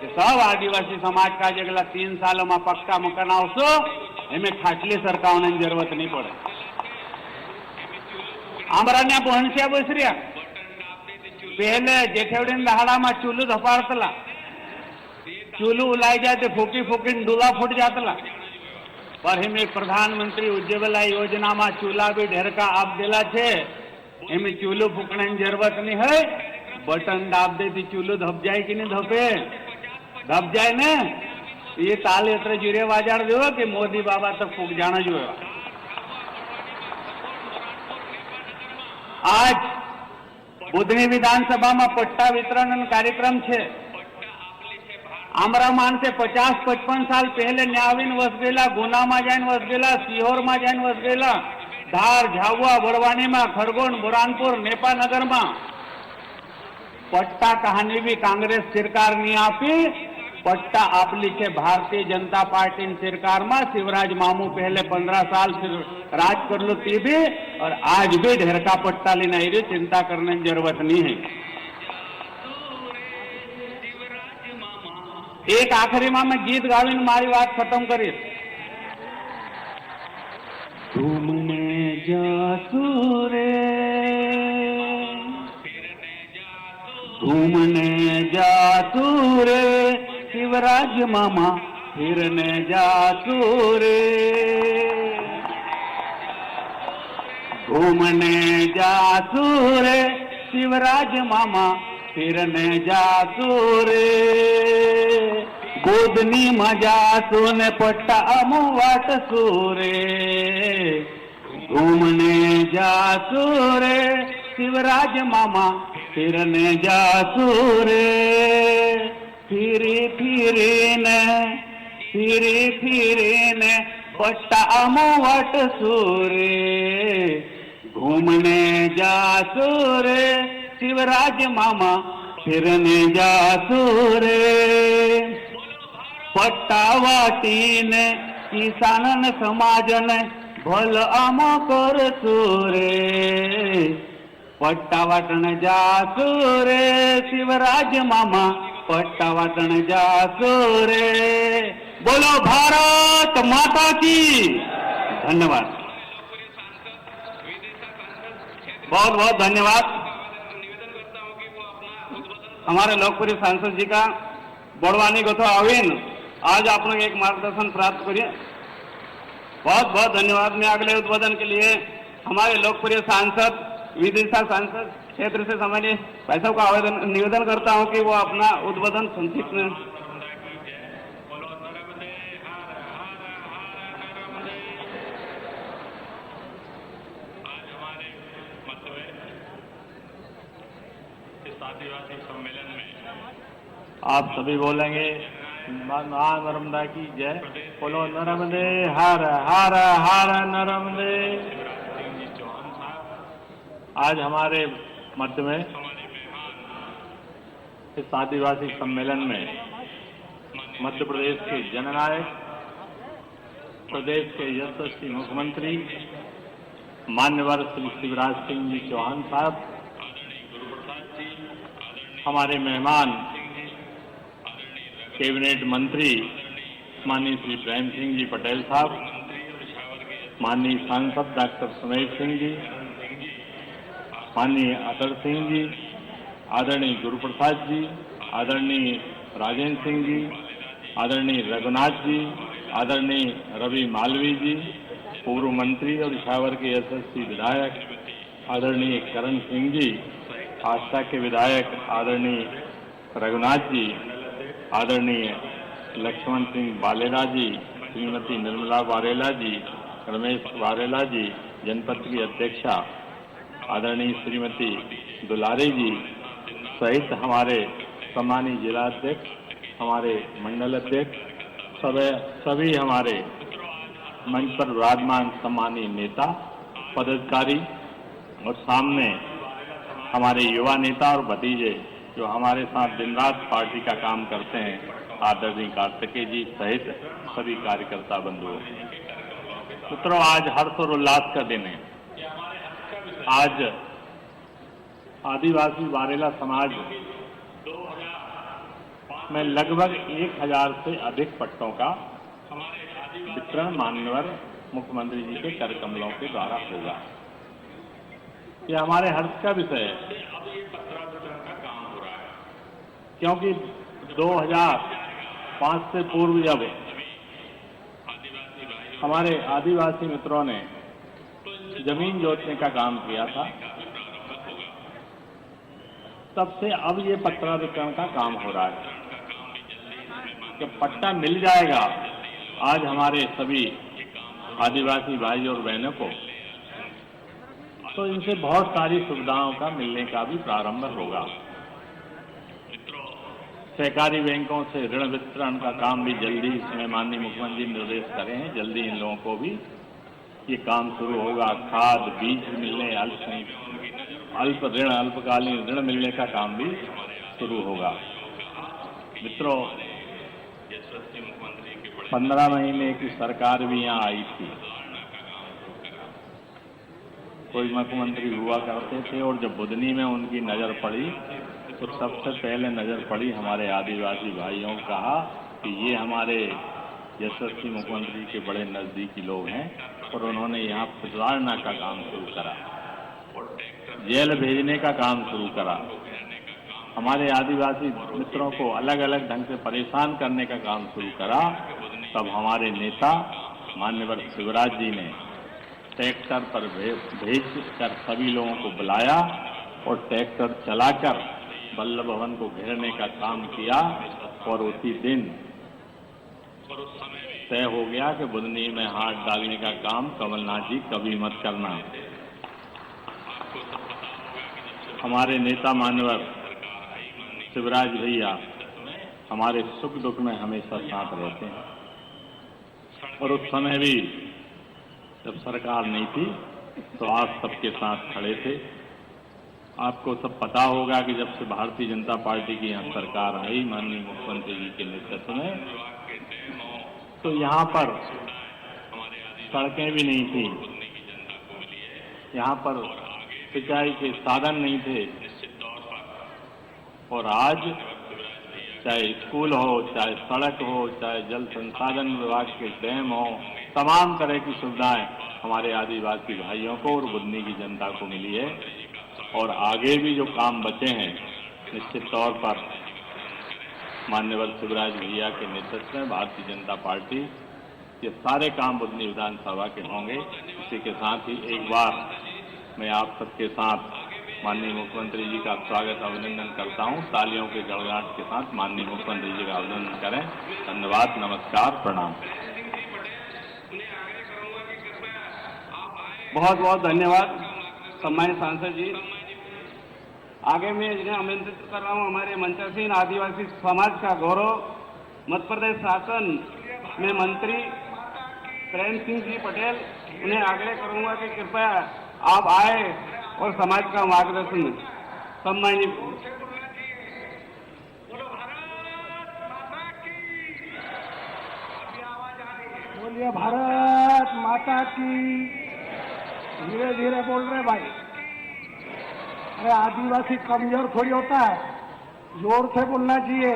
कि सब आदिवासी समाज का अगला 3 सालों में पक्का मकान आवशो हमें खाटली सरकावने की जरूरत नहीं पड़े आमरा ने पहुंचा बसरिया पहले जेठेवड़ी दहाड़ा में चूलू धपाड़तला चूलू उलाई जाते फूकी डूला फूट जातला पर हमें प्रधानमंत्री उज्ज्वला योजना में चूल्हा भी ढेर का आप दिला छे हमें चूलू फूकने की जरूरत नहीं है बटन दाब दे चूलू धप जाए कि नहीं धपे धप जाए ने ये ताल इतने जुरे बाजार जो कि मोदी बाबा तक फूक जाना जो आज बुधनी विधानसभा में पट्टा वितरण कार्यक्रम छे आमरा मानसे 50-55 साल पहले न्यावीन वस गયેલા गुना में जाइन वस गયેલા सीहोर में जाइन वस गયેલા धार झाबुआ बड़वानी में खरगोन बुरानपुर नेपानगर में पट्टा कहानी भी कांग्रेस सरकार नहीं आपी पट्टा आपली छे भारतीय जनता पार्टी सरकार में शिवराज मामू पहले 15 साल से राज कर लो ती भी और आज भी ढेर का पट्टा लेना आई रही चिंता करने की जरूरत नहीं है एक आखिरी में मैं गीत गावी मारी बात खत्म करीश घूमने जासू रे घूमने जासू रे शिवराज मामा फिरने जासू रे घूमने जासू रे शिवराज मामा फिरने जासू रे गोदनी मजा सुने पट्टा अमुवाट सूरे घूमने जासू रे शिवराज मामा फिरने जासू रे फिरी ने पट्टा अमुवाट सूरे घूमने जासू रे शिवराज मामा फिरने जासू रे पट्टा वाटीने किसान समाजन भल आमो करसू रे पट्टा वाटण जासू रे शिवराज मामा पट्टा वाटण जासू रे बोलो भारत माता की धन्यवाद बहुत बहुत धन्यवाद हमारे लोकप्रिय सांसद जी का बड़वानी गथो आवीन आज आप लोग एक मार्गदर्शन प्राप्त करिए बहुत बहुत धन्यवाद मैं अगले उद्बोधन के लिए हमारे लोकप्रिय सांसद विदिशा सांसद क्षेत्र से सम्मानित भाई साहब का आवेदन निवेदन करता हूं कि वो अपना उद्बोधन संक्षिप्त में आदिवासी सम्मेलन में आप सभी बोलेंगे मां नर्मदा की जय। बोलो नर्मदे हर हर हर नर्मदे। आज हमारे मध्य में इस आदिवासी सम्मेलन में मध्य प्रदेश के जननायक, प्रदेश के यशस्वी मुख्यमंत्री माननीय श्री शिवराज सिंह जी चौहान साहब, हमारे मेहमान कैबिनेट मंत्री माननीय श्री प्रेम सिंह जी पटेल साहब, माननीय सांसद डॉक्टर सुमेर सिंह जी, माननीय अटल सिंह जी, आदरणीय गुरुप्रसाद जी, आदरणीय राजेंद्र सिंह जी, आदरणीय रघुनाथ जी, आदरणीय रवि मालवीय जी, पूर्व मंत्री और इछावर के यशस्वी विधायक आदरणीय करण सिंह जी, आस्था के विधायक आदरणीय रघुनाथ जी, आदरणीय लक्ष्मण सिंह वालेला जी, श्रीमती निर्मला वारेला जी, रमेश वारेला जी, जनपद की अध्यक्षा आदरणीय श्रीमती दुलारी जी सहित हमारे सम्मानीय जिलाध्यक्ष, हमारे मंडल अध्यक्ष, सभी हमारे मंच पर विराजमान सम्मानीय नेता, पदाधिकारी और सामने हमारे युवा नेता और भतीजे जो हमारे साथ दिन रात पार्टी का काम करते हैं, आदरणीय कार्तिकेय जी सहित सभी कार्यकर्ता बंधुओं। मित्रों, आज हर्ष और उल्लास का दिन है। आज आदिवासी वारेला समाज में लगभग 1000 से अधिक पट्टों का वितरण माननीय मुख्यमंत्री जी के कर कमलों के द्वारा होगा। ये हमारे हर्ष का विषय है, क्योंकि 2005 से पूर्व जब हमारे आदिवासी मित्रों ने जमीन जोतने का काम किया था, तब से अब ये पट्टा वितरण का काम हो रहा है। जब पट्टा मिल जाएगा आज हमारे सभी आदिवासी भाई और बहनों को, तो इनसे बहुत सारी सुविधाओं का मिलने का भी प्रारंभ होगा। सहकारी बैंकों से ऋण वितरण का काम भी जल्दी, इसमें माननीय मुख्यमंत्री निर्देश करे हैं, जल्दी इन लोगों को भी ये काम शुरू होगा। खाद बीज मिलने, अल्प ऋण, अल्पकालीन ऋण मिलने का काम भी शुरू होगा। मित्रों, 15 महीने की सरकार भी यहाँ आई थी, कोई मुख्यमंत्री हुआ करते थे, और जब बुधनी में उनकी नजर पड़ी तो सबसे पहले नजर पड़ी हमारे आदिवासी भाइयों को, कहा कि ये हमारे यशस्वी मुख्यमंत्री के बड़े नजदीकी लोग हैं, और उन्होंने यहाँ प्रताड़ना का काम शुरू करा, जेल भेजने का काम शुरू करा, हमारे आदिवासी मित्रों को अलग अलग ढंग से परेशान करने का काम शुरू करा। तब हमारे नेता माननीय शिवराज जी ने ट्रैक्टर पर भेज कर सभी लोगों को बुलाया और ट्रैक्टर चलाकर वल्लभ भवन को घेरने का काम किया, और उसी दिन तय हो गया कि बुधनी में हाथ डालने का काम कमलनाथ जी कभी मत करना। हमारे नेता माननीय शिवराज भैया हमारे सुख दुख में हमेशा साथ रहते हैं, और उस समय भी जब सरकार नहीं थी तो आप सबके साथ खड़े थे। आपको सब पता होगा कि जब से भारतीय जनता पार्टी की यहाँ सरकार आई माननीय मुख्यमंत्री जी के नेतृत्व में, तो यहाँ पर सड़कें भी नहीं थी, यहाँ पर सिंचाई के साधन नहीं थे, और आज चाहे स्कूल हो, चाहे सड़क हो, चाहे जल संसाधन विभाग के डैम हो, तमाम तरह की सुविधाएं हमारे आदिवासी भाइयों को और बुधनी की जनता को मिली है। और आगे भी जो काम बचे हैं, निश्चित तौर पर माननीय शिवराज भैया के नेतृत्व में भारतीय जनता पार्टी ये सारे काम बुधनी विधानसभा के होंगे। इसी के साथ ही एक बार मैं आप सबके साथ माननीय मुख्यमंत्री जी का स्वागत अभिनंदन करता हूं। तालियों के गड़गड़ाहट के साथ माननीय मुख्यमंत्री जी का अभिनंदन करें। धन्यवाद, नमस्कार, प्रणाम। बहुत बहुत धन्यवाद सम्मानित सांसद जी। आगे मैं जिन्हें आमंत्रित कर रहा हूं, हमारे मंचरसीन आदिवासी समाज का गौरव मध्य प्रदेश शासन में मंत्री प्रेम सिंह जी पटेल, उन्हें आग्रह करूंगा कि कृपया आप आए और समाज का मार्गदर्शन सम्मानित। बोलिए भारत माता की। धीरे धीरे बोल रहे भाई। अरे आदिवासी कमजोर थोड़ी होता है, जोर से बोलना चाहिए।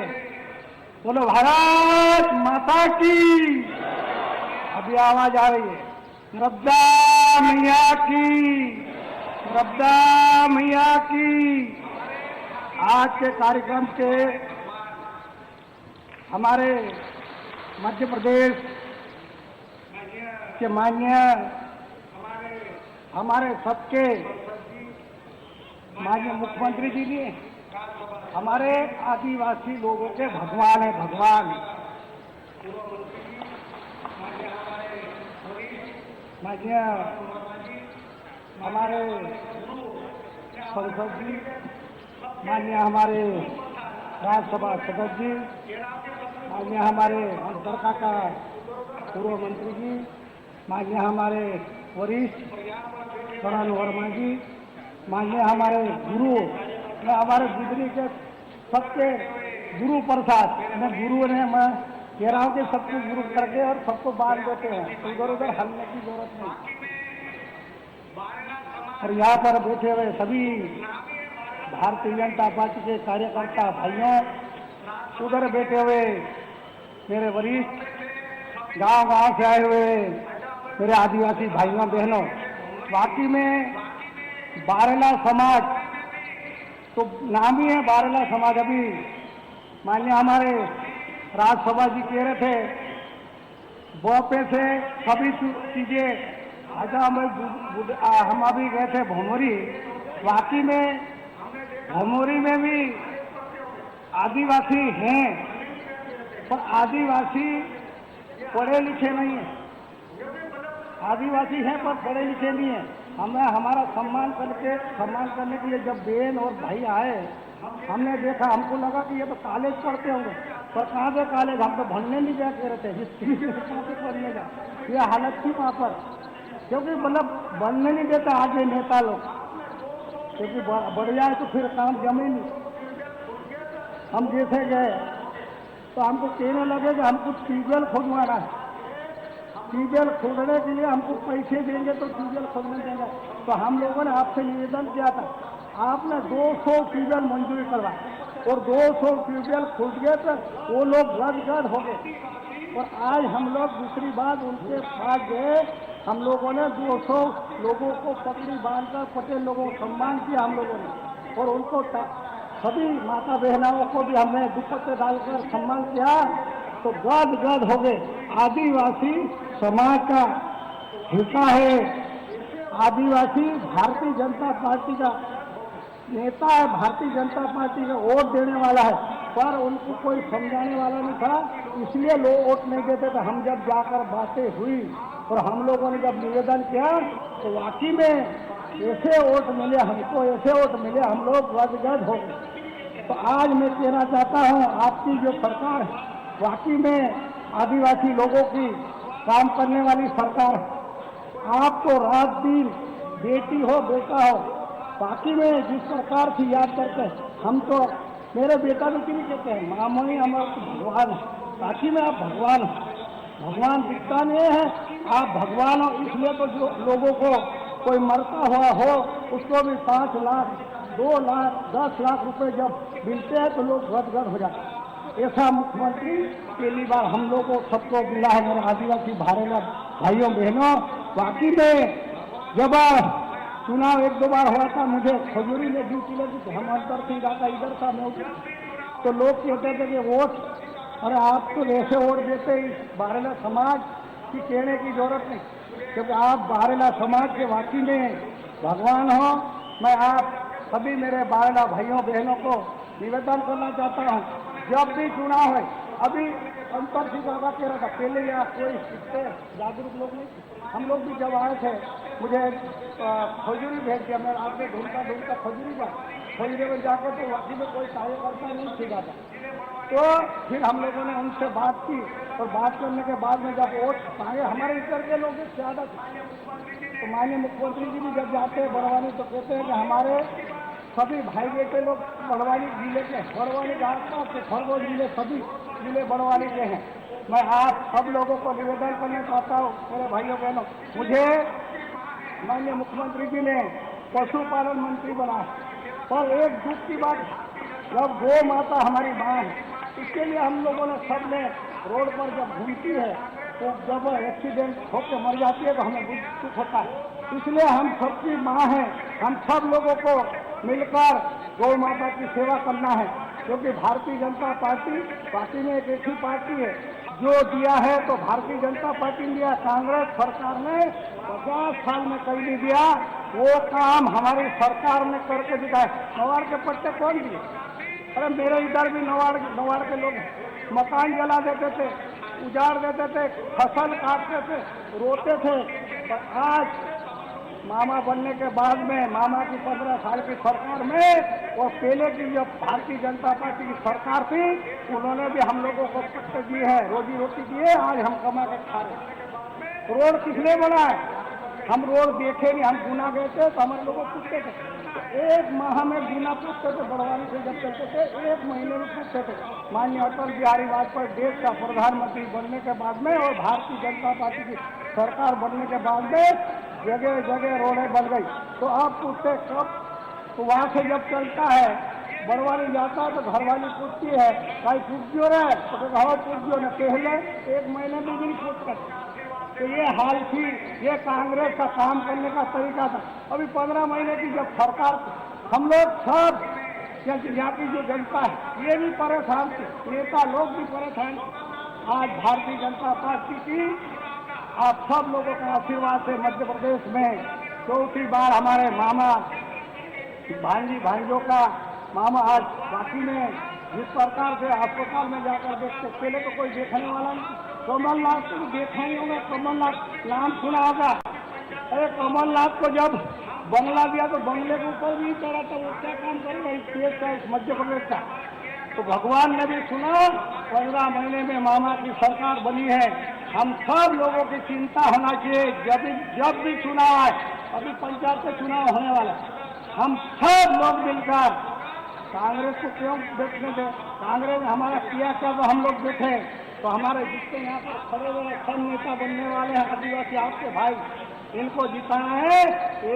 बोलो भारत माता की। अभी आवाज आ रही है। नर्मदा मैया की, नर्मदा मैया की। आज के कार्यक्रम के हमारे मध्य प्रदेश के माननीय हमारे सबके माननीय मुख्यमंत्री जी ने हमारे आदिवासी लोगों के भगवान है, भगवान। माननीय हमारे संसद जी, माननीय हमारे राज्यसभा सदस्य जी, माननीय हमारे सरकार का पूर्व मंत्री जी, माननीय हमारे वरिष्ठ करण वर्मा जी, माननीय हमारे गुरु, मैं हमारे गुजरी के सबके गुरु प्रसाद, मैं गुरु ने मैं कह रहा हूँ कि सबको गुरु करके और सबको बांध देते हैं, तो इधर उधर हलने की जरूरत नहीं। और यहाँ पर बैठे हुए सभी भारतीय जनता पार्टी के कार्यकर्ता भाइयों, उधर बैठे हुए मेरे वरिष्ठ, गांव-गांव से आए हुए मेरे आदिवासी भाइयों बहनों, वाकई में बारेला समाज तो नाम ही है बारेला समाज। अभी माननीय हमारे राज्यसभा जी कह रहे थे बोपे से सभी चीजें। अच्छा हम अभी गए थे भोमोरी, वाकई में भोमोरी में भी आदिवासी हैं, पर आदिवासी पढ़े लिखे नहीं है। आदिवासी हैं पर पढ़े लिखे नहीं है। हमें हमारा सम्मान करने के लिए जब बहन और भाई आए, हमने देखा, हमको लगा कि ये तो कॉलेज पढ़ते होंगे, पर कहाँ से कॉलेज, हम तो भरने नहीं जा के रहते, हिस्ट्री कहाँ से पढ़ने जा। ये हालत थी वहाँ पर, क्योंकि मतलब बनने नहीं देता आगे नेता लोग, क्योंकि बढ़ जाए तो फिर काम जमे नहीं। हम जैसे गए तो हमको कहने लगे कि हमको ट्यूबवेल खोदवाना है, ट्यूबवेल खोदने के लिए हमको पैसे देंगे तो ट्यूबवेल खोदने देंगे। तो हम लोगों ने आपसे निवेदन किया था, आपने 200 ट्यूबवेल मंजूरी करवा, और 200 ट्यूबवेल खुद गए तो वो लोग गदगद हो गए। और आज हम लोग दूसरी बात उनके पास गए, हम लोगों ने 200 लोगों को पकड़ी बांधकर पटेल लोगों को सम्मान किया हम लोगों ने, और उनको सभी माता बहनाओं को भी हमने दुपट्टे डालकर सम्मान किया, तो गद हो गए। आदिवासी समाज का हिस्सा है, आदिवासी भारतीय जनता पार्टी का नेता है, भारतीय जनता पार्टी का वोट देने वाला है, पर उनको कोई समझाने वाला नहीं था, इसलिए लोग वोट नहीं देते थे। हम जब जाकर बातें हुई और हम लोगों ने जब निवेदन किया तो वाकई में ऐसे वोट मिले हमको, ऐसे वोट मिले, हम लोग गदगद हो गए। तो आज मैं कहना चाहता हूँ, आपकी जो सरकार है वाकई में आदिवासी लोगों की काम करने वाली सरकार है। आप तो रात दिन बेटी हो बेटा हो, बाकी में जिस सरकार की याद करते हैं, हम तो मेरे बेटा बेटी भी कहते हैं मामोनी हमारे भगवान है, बाकी में आप भगवान हो, भगवान दिखता नहीं है, आप भगवान हो। इसलिए तो जो लोगों को कोई मरता हुआ हो उसको भी 5 लाख 2 लाख 10 लाख रुपए जब मिलते हैं तो लोग गदगद हो जाते हैं। ऐसा मुख्यमंत्री पहली बार हम लोग को सबको मिला है, मेरे आदिवासी भारेला भाइयों बहनों। बाकी में जब चुनाव 1-2 बार हुआ था, मुझे खजूरी में ड्यूटी लगी थी, हम अंतर सिंह का इधर था मैं, तो लोग कहते थे कि वोट, अरे आप तो ऐसे वोट देते इस भारेला समाज की, कहने की जरूरत नहीं, क्योंकि आप भारेला समाज के वाकई में भगवान हो। मैं आप सभी मेरे भारेला भाइयों बहनों को निवेदन करना चाहता हूँ, जब भी चुनाव है, अभी अंतर सिंह का कह रहा था, पहले यहाँ कोई इससे जागरूक लोग नहीं, हम लोग भी जब आए थे मुझे खजूरी भेज दिया, मैं आपने ढूंढता खजूरी में जाके तो वाकई में कोई कार्यकर्ता नहीं सीखा था। तो फिर हम लोगों ने उनसे बात की और बात करने के बाद में जब वोट मांगे हमारे इधर के लोग ज़्यादा थे, तो माननीय मुख्यमंत्री जी भी जब जाते हैं बड़वानी तो कहते हैं कि हमारे सभी भाई बेटे लोग बड़वानी जिले के, बड़वानी के आसपास के खरगोन जिले सभी जिले बड़वानी के हैं। मैं आप सब लोगों को निवेदन करना चाहता हूँ, मेरे भाइयों बहनों, मुझे माननीय मुख्यमंत्री जी ने पशुपालन मंत्री बनाया, पर एक दुख की बात, जब गौ माता हमारी माँ है, इसके लिए हम लोगों ने सब ने रोड पर जब घूमती है तो जब एक्सीडेंट होकर मर जाती है तो हमें दुख होता है। इसलिए हम सबकी माँ है, हम सब लोगों को मिलकर गौ माता की सेवा करना है, क्योंकि भारतीय जनता पार्टी में एक ऐसी पार्टी है जो दिया है तो भारतीय जनता पार्टी ने दिया, कांग्रेस सरकार ने 50 साल में कहीं नहीं दिया, वो काम हमारी सरकार ने करके दिखाया। नवाड़ के पट्टे कौन दिए? अरे मेरे इधर भी नवाड़ के लोग मकान जला देते थे, उजाड़ देते थे, फसल काटते थे, रोते थे। पर आज मामा बनने के बाद में, मामा की 15 साल की सरकार में और पहले की जब भारतीय जनता पार्टी की सरकार थी, उन्होंने भी हम लोगों को पट्टे दिए हैं, रोजी रोटी दिए, आज हम कमा के खा रहे। रोड किसने बनाए? हम रोड देखे नहीं, हम गुना गए थे तो हमारे लोगों को पूछते थे, एक माह में गुना पूछते थे, बड़वानी से जब चलते थे 1 महीने में पूछते थे। माननीय अटल बिहारी वाजपेयी देश का प्रधानमंत्री बनने के बाद में और भारतीय जनता पार्टी की सरकार बनने के बाद में जगह जगह रोडें बन गई, तो आप पूछते कब? तो वहाँ से जब चलता है बड़वानी जाता है तो घरवाली पूछती है भाई पूछ क्यों रहे? तो कहते पूछ क्यों न, पहले 1 महीने में भी नहीं पूछ सकते। तो ये हाल थी, ये कांग्रेस का काम करने का तरीका था। अभी 15 महीने की जब सरकार, हम लोग सब यहाँ की जो जनता है ये भी परेशान थे, नेता लोग भी परेशान। आज भारतीय जनता पार्टी की आप सब लोगों का आशीर्वाद से मध्य प्रदेश में चौथी बार हमारे मामा भांजों का मामा आज बाकी में जिस प्रकार से अस्पताल में जाकर देखते, पहले तो कोई देखने वाला नहीं, कमलनाथ को देखा नहीं होगा, कमलनाथ नाम सुना होगा। अरे कमलनाथ को जब बंगला दिया तो बंगले के ऊपर भी चढ़ा था, वो क्या काम करेगा इस देश का, इस मध्य प्रदेश का? तो भगवान ने भी सुना, 15 महीने में मामा की सरकार बनी है। हम सब लोगों की चिंता होना चाहिए, जब भी चुनाव आए, अभी पंचायत के चुनाव होने वाला, हम सब लोग मिलकर कांग्रेस को क्यों देखने दें? कांग्रेस ने हमारा किया क्या तो हम लोग देखे, तो हमारे जितने यहाँ पर खड़े हुए सब नेता बनने वाले हैं आदिवासी आपके भाई, इनको जिताना है।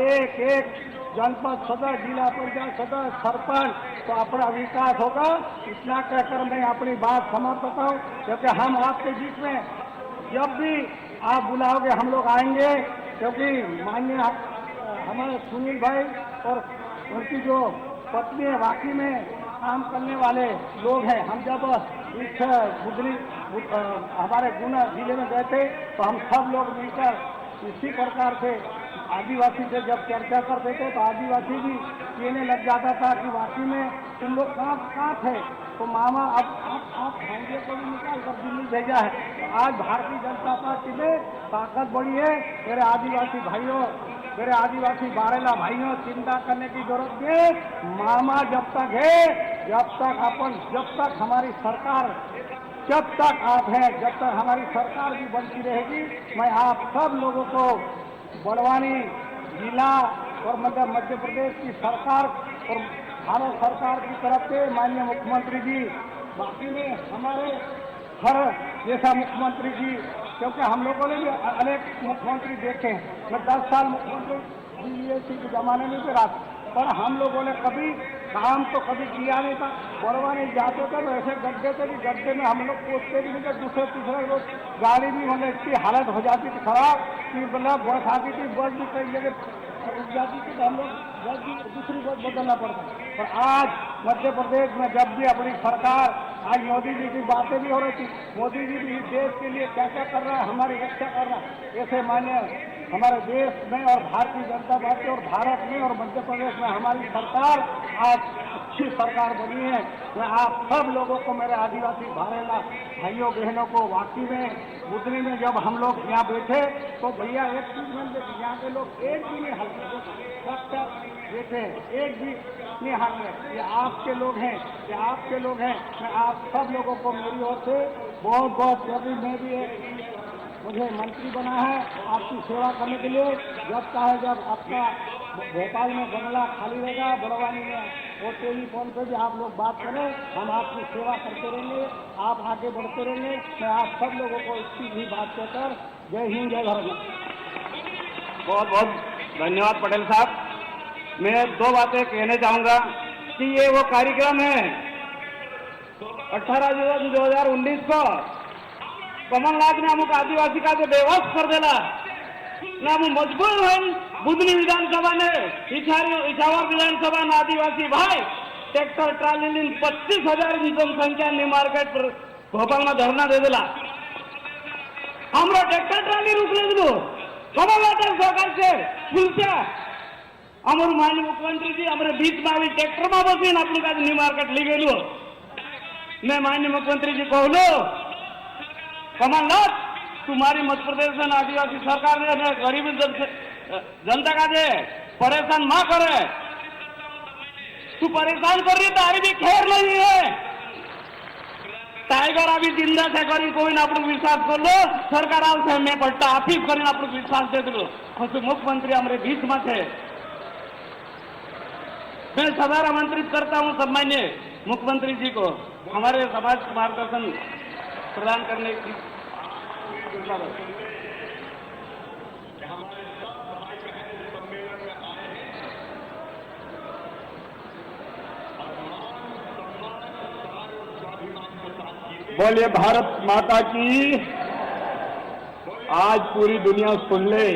एक एक जनपद सदस्य, जिला पंचायत सदस्य, सरपंच, तो अपना विकास होगा। इतना कहकर मैं अपनी बात समाप्त करता हूँ, क्योंकि हम आपके बीच में जब भी आप बुलाओगे हम लोग आएंगे, क्योंकि माननीय हमारे सुनील भाई और उनकी जो पत्नी है वाकई में काम करने वाले लोग हैं। हम जब इस बुधनी हमारे गुना जिले में गए थे तो हम सब लोग मिलकर इसी प्रकार से आदिवासी से जब चर्चा करते थे तो आदिवासी भी कहने लग जाता था कि वाकई में तुम लोग कहाँ थे? तो मामा अब आप भांजे को भी निकाल कर दिल्ली भेजा है। तो आज भारतीय जनता पार्टी में ताकत बढ़ी है। मेरे आदिवासी भाइयों, मेरे आदिवासी बारेला भाइयों, चिंता करने की जरूरत नहीं। मामा जब तक है, जब तक हमारी सरकार, जब तक आप हैं, जब तक हमारी सरकार भी बनती रहेगी, मैं आप सब लोगों को बड़वानी जिला और मध्य प्रदेश की सरकार और भारत सरकार की तरफ से माननीय मुख्यमंत्री जी, बाकी में हमारे हर जैसा मुख्यमंत्री जी, क्योंकि हम लोगों ने भी अनेक मुख्यमंत्री देखे हैं। मैं 10 साल मुख्यमंत्री DVC के जमाने में भी रहा, पर हम लोगों ने कभी काम तो कभी किया नहीं था। बड़वानी जाते थे तो ऐसे गड्ढे थे कि गड्ढे में हम लोग पूछते भी नहीं थे। दूसरे तीसरे रोज गाड़ी भी मतलब इतनी हालत हो जाती थी खराब कि मतलब बस आती थी, बस भी कई जगह रुक जाती थी तो हम लोग बस भी दूसरी बस बदलना पड़ता। पर आज मध्य प्रदेश में जब भी अपनी सरकार, आज मोदी जी की बातें भी हो रही थी, मोदी जी भी इस देश के लिए क्या क्या कर रहा है, हमारी रक्षा कर रहा है। ऐसे मान्य हमारे देश में और भारतीय जनता पार्टी और भारत में और मध्य प्रदेश में हमारी सरकार आज अच्छी सरकार बनी है। मैं आप सब लोगों को, मेरे आदिवासी भारेला भाइयों बहनों को, वाकई में बुधनी में जब हम लोग यहाँ बैठे तो भैया एक चीज में यहाँ के लोग एक भी नहीं हल्के बैठे, एक भी नहीं हाल में। ये आपके लोग हैं, ये आपके लोग हैं। मैं आप सब लोगों को मेरी ओर से बहुत बहुत, जब मैं भी मुझे मंत्री बना है आपकी सेवा करने के लिए, जब चाहे जब आपका भोपाल में बंगला खाली रहेगा, बड़वानी में, और टेलीफोन पे भी आप लोग बात करें, हम आपकी सेवा करते रहेंगे, आप आगे बढ़ते रहेंगे। मैं आप सब लोगों को इसकी भी बात कहकर जय हिंद, जय भारत। बहुत बहुत धन्यवाद पटेल साहब। मैं दो बातें कहना चाहूंगा कि ये वो कार्यक्रम है 18 जुलाई 2019 को कमलनाथ ने अमुक आदिवासी का जो बेवस कर देला ना, हम मजबूर हुई बुधनी विधानसभा ने इछावर विधानसभा ना आदिवासी भाई ट्रैक्टर ट्राली 25,000 की जनसंख्या ने मार्केट पर भोपाल में धरना दे दिला। हमारा ट्रैक्टर ट्राली रुक ले दिलो कमलनाथ सरकार से खुलसे अमर माननीय मुख्यमंत्री जी हमारे बीच में ट्रैक्टर में बसी अपनी का न्यू मार्केट ली गई। मैं माननीय मुख्यमंत्री जी कहलो कमलनाथ तुम्हारी मध्य प्रदेश में आदिवासी सरकार ने गरीब जनता का दे परेशान ना करे, तू परेशान कर रही तारी भी खैर नहीं है। टाइगर अभी जिंदा से करी कोई ना अपने विश्वास कर लो, सरकार से मैं पट्टा आप ही करी अपने विश्वास दे दो। मुख्यमंत्री हमारे बीच में थे, मैं सदा आमंत्रित करता हूं सम्मान्य मुख्यमंत्री जी को हमारे समाज मार्गदर्शन प्रदान करने की। बोलिए भारत माता की। आज पूरी दुनिया सुन ले,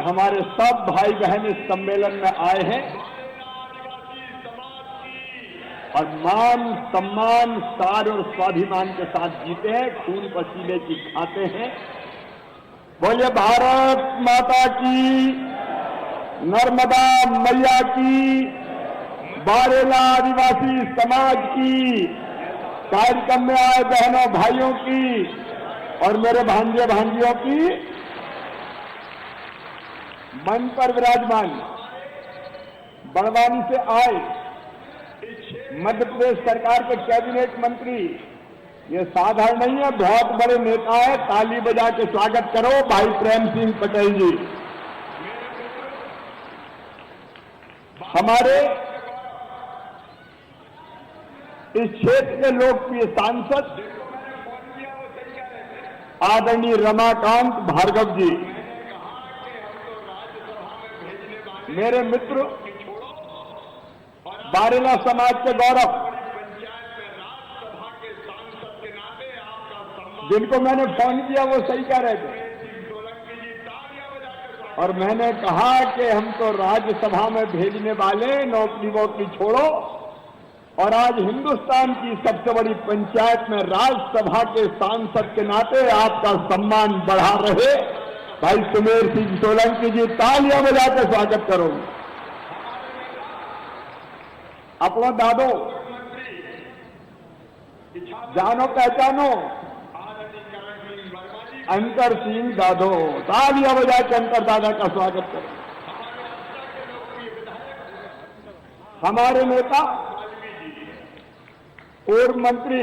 हमारे सब भाई बहन इस सम्मेलन में आए हैं और मान सम्मान सार और स्वाभिमान के साथ जीते हैं, खून पसीने की खाते हैं। बोलिए भारत माता की, नर्मदा मैया की, बारेला आदिवासी समाज की, कार्यक्रम में आए बहनों भाइयों की और मेरे भांजे भांजियों की, मन पर विराजमान बड़वानी से आए मध्य प्रदेश सरकार के कैबिनेट मंत्री, ये साधारण नहीं है, बहुत बड़े नेता है। ताली बजा के स्वागत करो भाई प्रेम सिंह पटेल जी। हमारे इस क्षेत्र के लोकप्रिय सांसद आदरणीय रमाकांत भार्गव जी, मेरे मित्र, बारेला समाज के गौरव, जिनको मैंने फोन किया वो सही कह रहे थे और मैंने कहा कि हम तो राज्यसभा में भेजने वाले, नौकरी वोकरी छोड़ो, और आज हिंदुस्तान की सबसे बड़ी पंचायत में राज्यसभा के सांसद के नाते आपका सम्मान बढ़ा रहे भाई सुमेर सिंह सोलंकी जी, तालियां बजाकर स्वागत करो। अपनो दादो जानो पहचानो अंतर सिंह दादो, तालियां बजा के अंतर दादा का स्वागत करो। हमारे नेता पूर्व मंत्री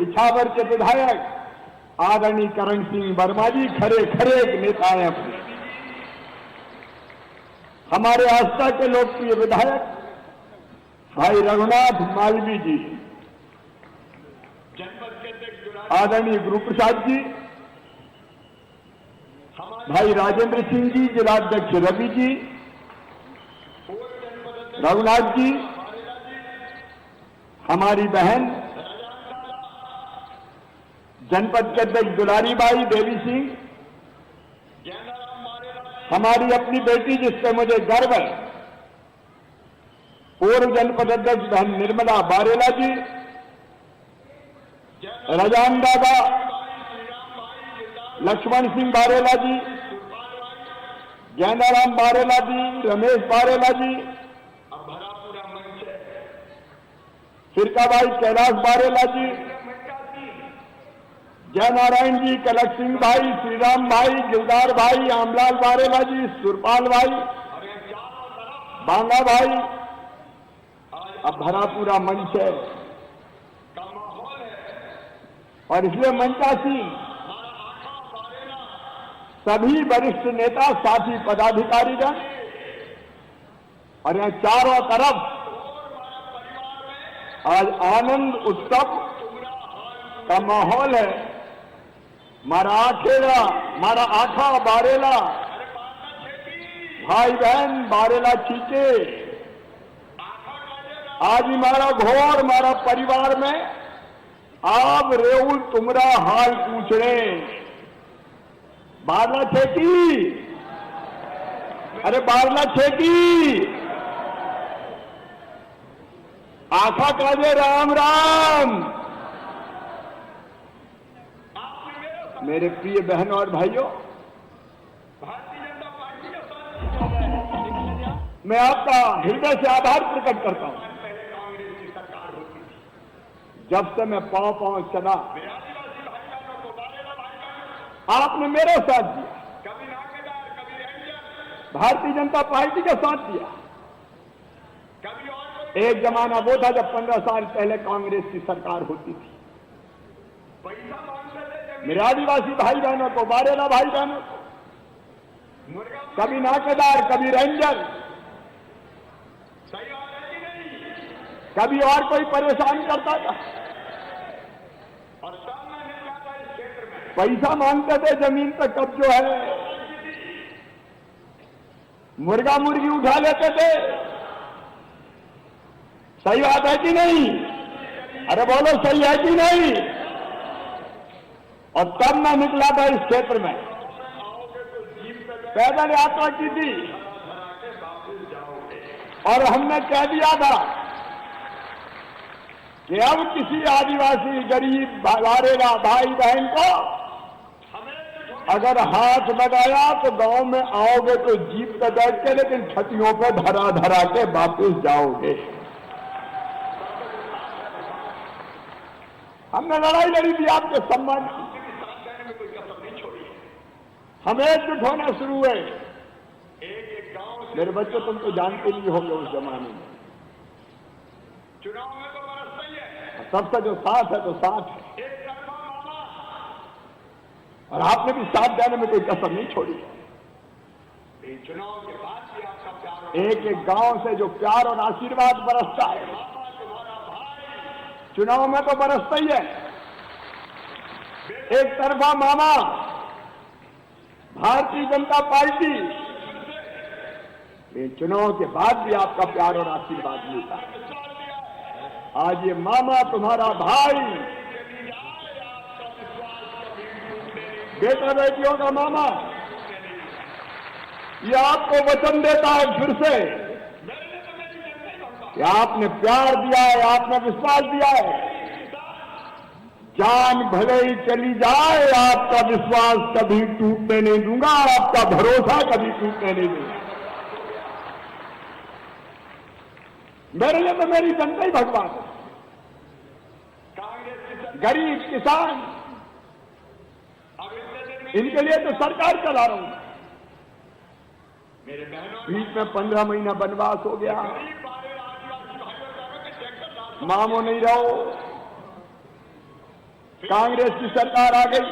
इछावर के विधायक आदरणीय करण सिंह वर्मा जी, खरे खरे एक नेता हैं अपने। हमारे आस्था के लोकप्रिय विधायक भाई रघुनाथ मालवी जी, आदरणीय गुरु प्रसाद जी, भाई राजेंद्र सिंह जी, जिलाध्यक्ष रवि जी, रघुनाथ जी, हमारी बहन जनपद के अध्यक्ष दुलारी बाई देवी सिंह, हमारी अपनी बेटी जिस पे मुझे गर्व है, पूर्व जनपद अध्यक्ष बहन निर्मला बारेला जी, रजान दादा, लक्ष्मण सिंह बारेला जी, ज्ञानाराम बारेला जी, रमेश बारेला जी, फिरकाबाई कैलाश बारेला जी, जयनारायण जी, कलक सिंह भाई, श्रीराम भाई, गिरदार भाई, आमलाल बारेला जी, सुरपाल भाई, बांगा भाई। अब भरा पूरा मंच है और इसलिए मंचासी सभी वरिष्ठ नेता, साथी पदाधिकारीगण और यहाँ चारों तरफ आज आनंद उत्सव का माहौल है। मारा आखेड़ा, मारा आखा बारेला, भाई बहन बारेला चीचे, आज ही मारा घोर मारा परिवार में आप रेउल तुमरा हाल पूछड़े बारला छेकी, अरे बारला छेकी, आखा काजे राम राम। मेरे प्रिय बहनों और भाइयों, मैं आपका हृदय से आभार प्रकट करता हूं। जब से मैं पांव पांव चला आपने मेरा साथ दिया, भारतीय जनता पार्टी का साथ दिया। एक जमाना वो था जब 15 साल पहले कांग्रेस की सरकार होती थी। मेरे आदिवासी भाई बहनों को, बारेला भाई बहनों को कभी नाकेदार, कभी रेंजर, कभी और कोई परेशान करता था। पैसा मांगते थे, जमीन पर कब्जो है, मुर्गा मुर्गी उठा लेते थे। सही बात है कि नहीं? अरे बोलो, सही है कि नहीं? और तब मैं निकला था इस क्षेत्र में, पैदल यात्रा की थी और हमने कह दिया था कि अब किसी आदिवासी गरीब बारेला भाई बहन को अगर हाथ लगाया तो गांव में आओगे तो जीप पे बैठ के, लेकिन छतियों पे धरा धरा के वापस जाओगे। हमने लड़ाई लड़ी थी आपके सम्मान की, हम एकजुट होना शुरू हुए। मेरे बच्चे तुम तो जानते नहीं होंगे उस जमाने में सबसे जो साथ है तो साथ है, और आपने भी साथ देने में कोई कसर नहीं छोड़ी। एक एक गांव से जो प्यार और आशीर्वाद बरसता है, चुनाव में तो बरसता ही है। एक तरफा मामा भारतीय जनता पार्टी, चुनाव के बाद भी आपका प्यार और आशीर्वाद मिलता है। आज ये मामा तुम्हारा भाई, बेटा बेटियों का मामा, ये आपको वचन देता है फिर से कि आपने प्यार दिया है, आपने विश्वास दिया है, जान भले ही चली जाए आपका विश्वास कभी टूटने नहीं दूंगा, आपका भरोसा कभी टूटने नहीं दूंगा। मेरे लिए तो मेरी जनता ही भगवान है। गरीब किसान, इनके लिए तो सरकार चला रहा हूं। बीच में 15 महीना वनवास हो गया, मामो नहीं रहो, कांग्रेस की सरकार आ गई।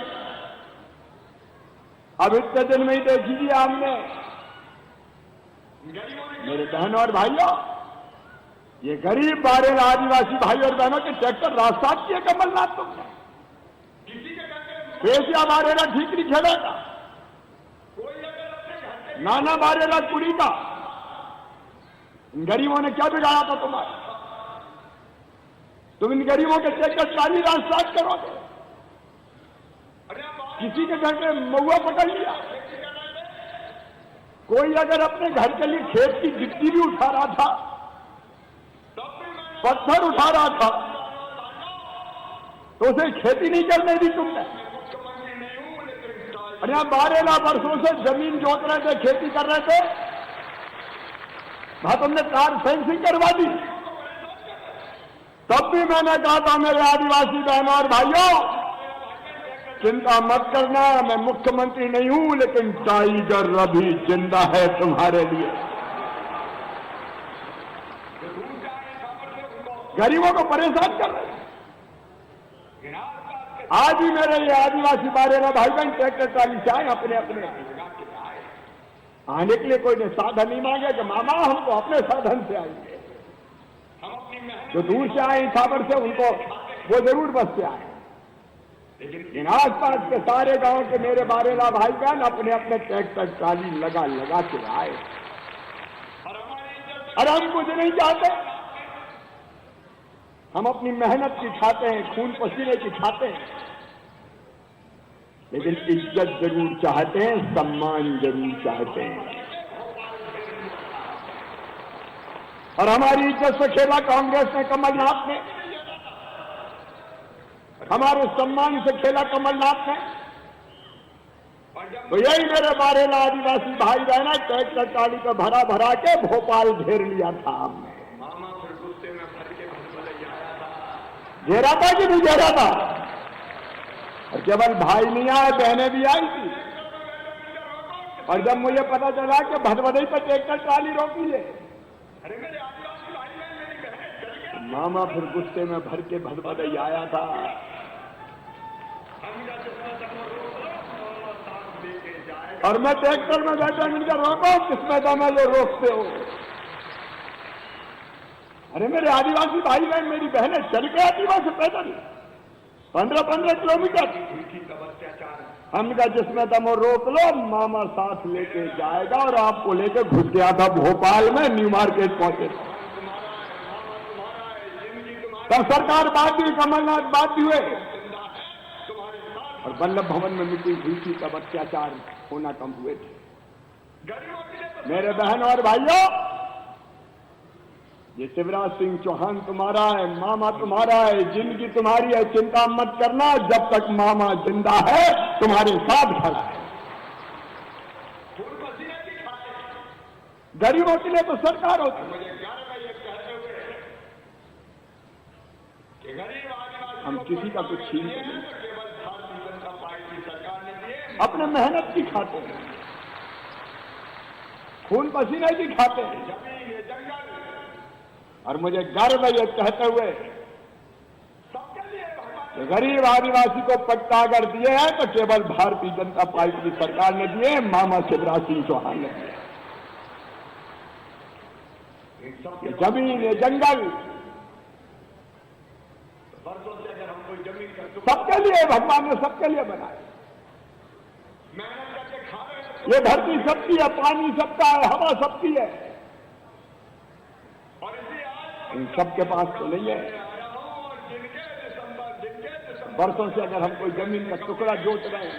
अब इतने दिन में ही देख लीजिए हमने, मेरे बहनों और भाइयों, ये गरीब बारेला आदिवासी भाई और बहनों के ट्रैक्टर रास्ता किए कमलनाथ तुमने। पेशिया बारेला ठीक नहीं खेलेगा, नाना बारेला कुड़ी का, इन गरीबों ने क्या बिगाड़ा था तुम्हारा? तुम इन गरीबों के ट्रैक्टर चाली रास्ता करोगे। किसी के घर में महुआ पकड़ लिया, कोई अगर अपने घर के लिए खेत की गिट्टी भी उठा रहा था, पत्थर उठा रहा था, तो उसे खेती नहीं करने दी तुमने। और यहाँ 12 वर्षों से जमीन जोत रहे थे, खेती कर रहे थे, वहां तुमने कार फेंसिंग करवा दी। तब भी मैंने कहा था मेरे आदिवासी बहनों और भाइयों, चिंता मत करना, मैं मुख्यमंत्री नहीं हूं, लेकिन टाइगर अभी जिंदा है तुम्हारे लिए। गरीबों को परेशान कर रहे हैं। आज ही मेरे ये आदिवासी 12 भाई बहन ट्रैक्टर ट्राली से आए, अपने अपने आने के लिए कोई ने साधन नहीं मांगे कि मामा हमको अपने साधन से आएंगे। जो दूर से आए इछावर से, उनको वो जरूर बस से आए, लेकिन आसपास के सारे गांव के मेरे 12 भाई बहन अपने अपने ट्रैक्टर ट्राली लगा लगा के आए। और हम कुछ नहीं चाहते, हम अपनी मेहनत की खाते हैं, खून पसीने की खाते हैं, लेकिन इज्जत जरूर चाहते हैं, सम्मान जरूर चाहते हैं। और हमारी इज्जत से खेला कांग्रेस ने, कमलनाथ ने, हमारे सम्मान से खेला कमलनाथ ने। तो यही मेरे 12 आदिवासी भाई बहन ट्रैक्टर ट्राली को भरा भरा के भोपाल घेर लिया था हमने। घेरा था कि नहीं घेरा था? और केवल भाई नहीं आए, बहनें भी आई थी। और जब मुझे पता चला कि भदभदई पर ट्रैक्टर ट्राली रोकी है, मामा फिर गुस्से में भर के भदभदई आया था। और मैं ट्रैक्टर में बैठा, इनका रोको, किसमें दम है जो रोकते हो? अरे मेरे आदिवासी भाई बहन, मेरी बहनें चल के आती वहां से पैदल 15-15 किलोमीटर। हमका जिसमें दम हो रोक लो, मामा साथ लेके जाएगा और आपको लेके घुस गया था भोपाल में, न्यू मार्केट पहुंचे। तब सरकार बात हुई, कमलनाथ बात हुए, और वल्लभ भवन में मीटिंग हुई थी, तब अत्याचार होना कम हुए थे। मेरे बहन और भाइयों, ये शिवराज सिंह चौहान तुम्हारा है, मामा तुम्हारा है, जिंदगी तुम्हारी है, चिंता मत करना। जब तक मामा जिंदा है तुम्हारे साथ खड़ा है। गरीबों के लिए तो सरकार होती है, हम किसी का कुछ छीन नहीं, अपने मेहनत की खाते हैं, खून पसीने की खाते हैं। और मुझे गर्व है ये कहते हुए, गरीब आदिवासी को पट्टा अगर दिए हैं तो केवल भारतीय जनता पार्टी की सरकार ने दिए, मामा शिवराज सिंह चौहान ने दिए। ये जमीन, ये जंगल सबके लिए भगवान ने सबके लिए बनाया। ये धरती सबकी है, पानी सबका है, हवा सबकी है, इन सबके पास तो नहीं है। वर्षों से अगर हम कोई जमीन का टुकड़ा जोत रहे हैं,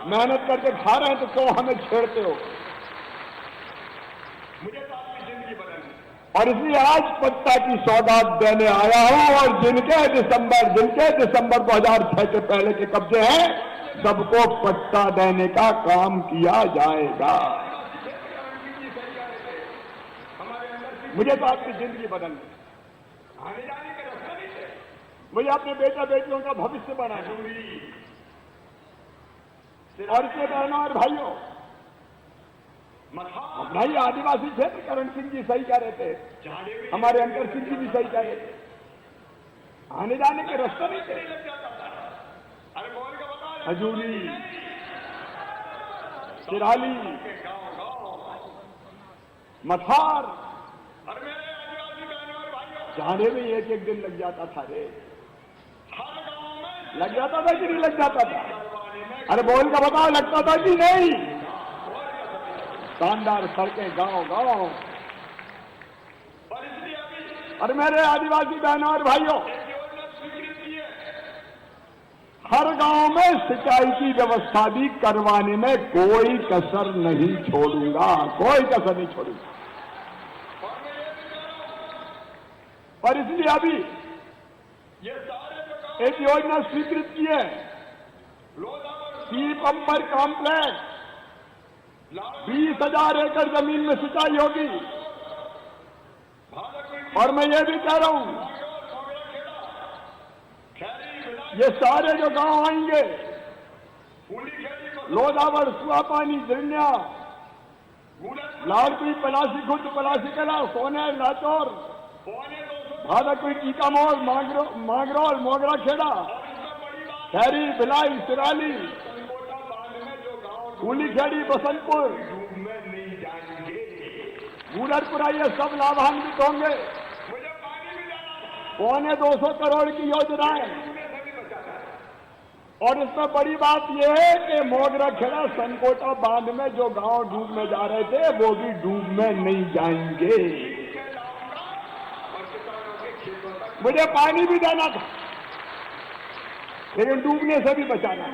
मेहनत करके खा रहे हैं, तो क्यों हमें छेड़ते हो? और इसलिए आज पट्टा की सौगात देने आया हूं। और जिनके दिसंबर 2006 के पहले के कब्जे हैं, सबको पट्टा देने का काम किया जाएगा। मुझे तो आपकी जिंदगी बदलनी, मुझे अपने बेटा बेटियों का भविष्य बनाना। और इसलिए बहनों और भाइयों, भाई आदिवासी क्षेत्र करण सिंह जी सही कह रहे थे, हमारे अंकर सिंह जी भी सही कह रहे थे, आने जाने के रास्ते नहीं थे। हजूरी, सिराली, मथार, जाने में एक एक दिन लग जाता था रे। लग जाता था कि नहीं लग जाता था? अरे बोल का बताओ, लगता था कि नहीं? शानदार सड़कें गांव गांव। और मेरे आदिवासी बहनों और भाइयों, हर गांव में सिंचाई की व्यवस्था भी करवाने में कोई कसर नहीं छोड़ूंगा, कोई कसर नहीं छोड़ूंगा। और इसलिए अभी एक योजना स्वीकृत की है, सी पंपर कॉम्प्लेक्स 20,000 एकड़ जमीन में सिंचाई होगी। और मैं ये भी कह रहा हूं, ये सारे जो गांव आएंगे, लोधावड़, सुहापानी, दिरनिया, लाड़कुई, पलासी खुर्द, पलासी कला, सोनेर, लाचौर, भादाकुई, टीकामोल, मांगरोल, मोगरा खेड़ा, खैरी, भिलाई, सिराली, कूली खेड़ी, बसंतपुर, गुलरपुरा, ये सब लाभान्वित होंगे। 250 करोड़ की योजनाएं। और इसमें बड़ी बात यह है कि मोगरा खेड़ा, संकोटा बांध में जो गांव डूबने जा रहे थे वो भी डूब में नहीं जाएंगे। मुझे पानी भी देना था, लेकिन डूबने से भी बचाना।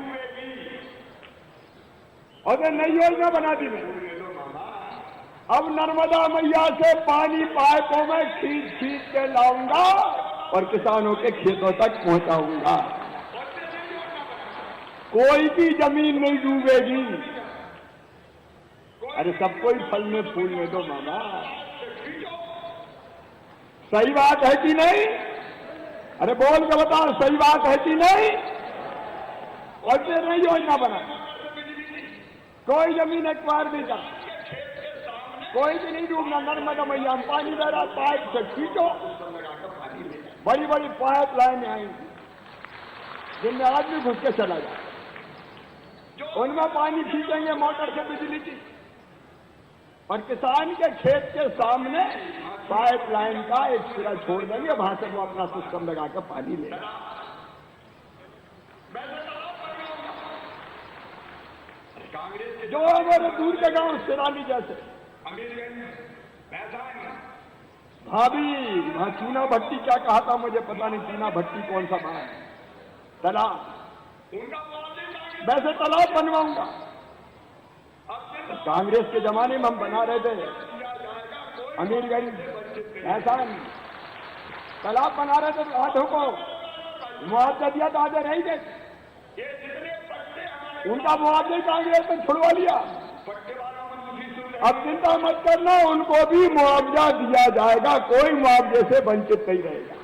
और ये नई योजना बना दी मैंने। अब नर्मदा मैया से पानी पाइपों में खींच खींच के लाऊंगा और किसानों के खेतों तक पहुंचाऊंगा। कोई भी जमीन नहीं डूबेगी। अरे सबको ही फलने फूलने दो मामा। सही बात है कि नहीं? अरे बोल के बताओ, सही बात है कि नहीं? और फिर नई योजना बना, कोई जमीन एक्वायर नहीं कर, कोई भी नहीं डूबना। नर्मदा मैया में पानी दे रहा, पाइप से खींचो। बड़ी बड़ी पाइप लाइन आएंगी जिनमें आदमी घुस के चला जाए, उनमें पानी खींचेंगे मोटर से बिजली की। और किसान के खेत के सामने पाइप लाइन का एक सिरा छोड़ देंगे, वहां से वो अपना सिस्टम लगा कर पानी लेगा। जो हमारे दूर के गांव सिराली जैसे, भाभी वहां चूना भट्टी क्या कहा था मुझे पता नहीं, चूना भट्टी कौन सा बना है, तालाब, वैसे तालाब बनवाऊंगा। कांग्रेस के जमाने में हम बना रहे थे अमीरगंज, ऐसा तालाब बना रहे थे, आठों को मुआवजा दिया तो आधे रह गए। उनका मुआवजा कांग्रेस ने छुड़वा लिया। अब चिंता मत करना, उनको भी मुआवजा दिया जाएगा, कोई मुआवजे से वंचित नहीं रहेगा।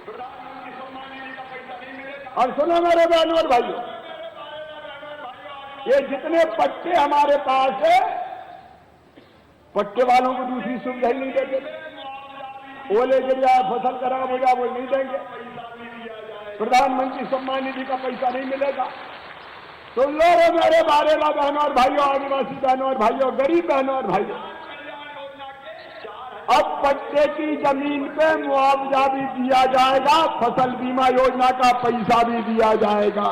और सुनो मेरे बहनों और भाइयों, ये जितने पट्टे हमारे पास है, पट्टे वालों को दूसरी सुविधा ही नहीं देते। ओले गिर जाए, फसल खराब हो जाए, वो नहीं देंगे। प्रधानमंत्री सम्मान निधि का पैसा नहीं मिलेगा। सुन लो रे मेरे बारेला बहनों और भाइयों, आदिवासी बहनों और भाइयों, गरीब बहनों और भाइयों, अब पट्टे की जमीन पे मुआवजा भी दिया जाएगा, फसल बीमा योजना का पैसा भी दिया जाएगा।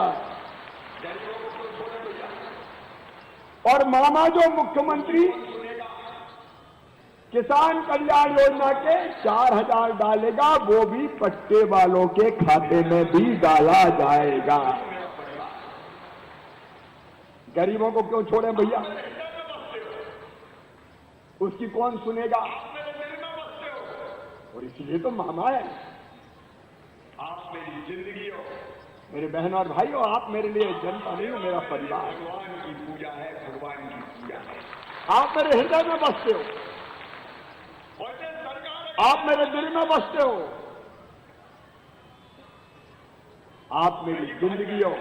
और मामा जो मुख्यमंत्री किसान कल्याण योजना के 4,000 डालेगा, वो भी पट्टे वालों के खाते में भी डाला जाएगा। गरीबों को क्यों छोड़े भैया? उसकी कौन सुनेगा? और इसलिए तो मामा है। आप मेरी जिंदगी हो, मेरे बहनों और भाइयों, आप मेरे लिए जनता नहीं हो, मेरा परिवार। भगवान की पूजा है, भगवान की पूजा है। आप मेरे हृदय में बसते हो, आप मेरे दिल में बसते हो, आप मेरी जिंदगी हो।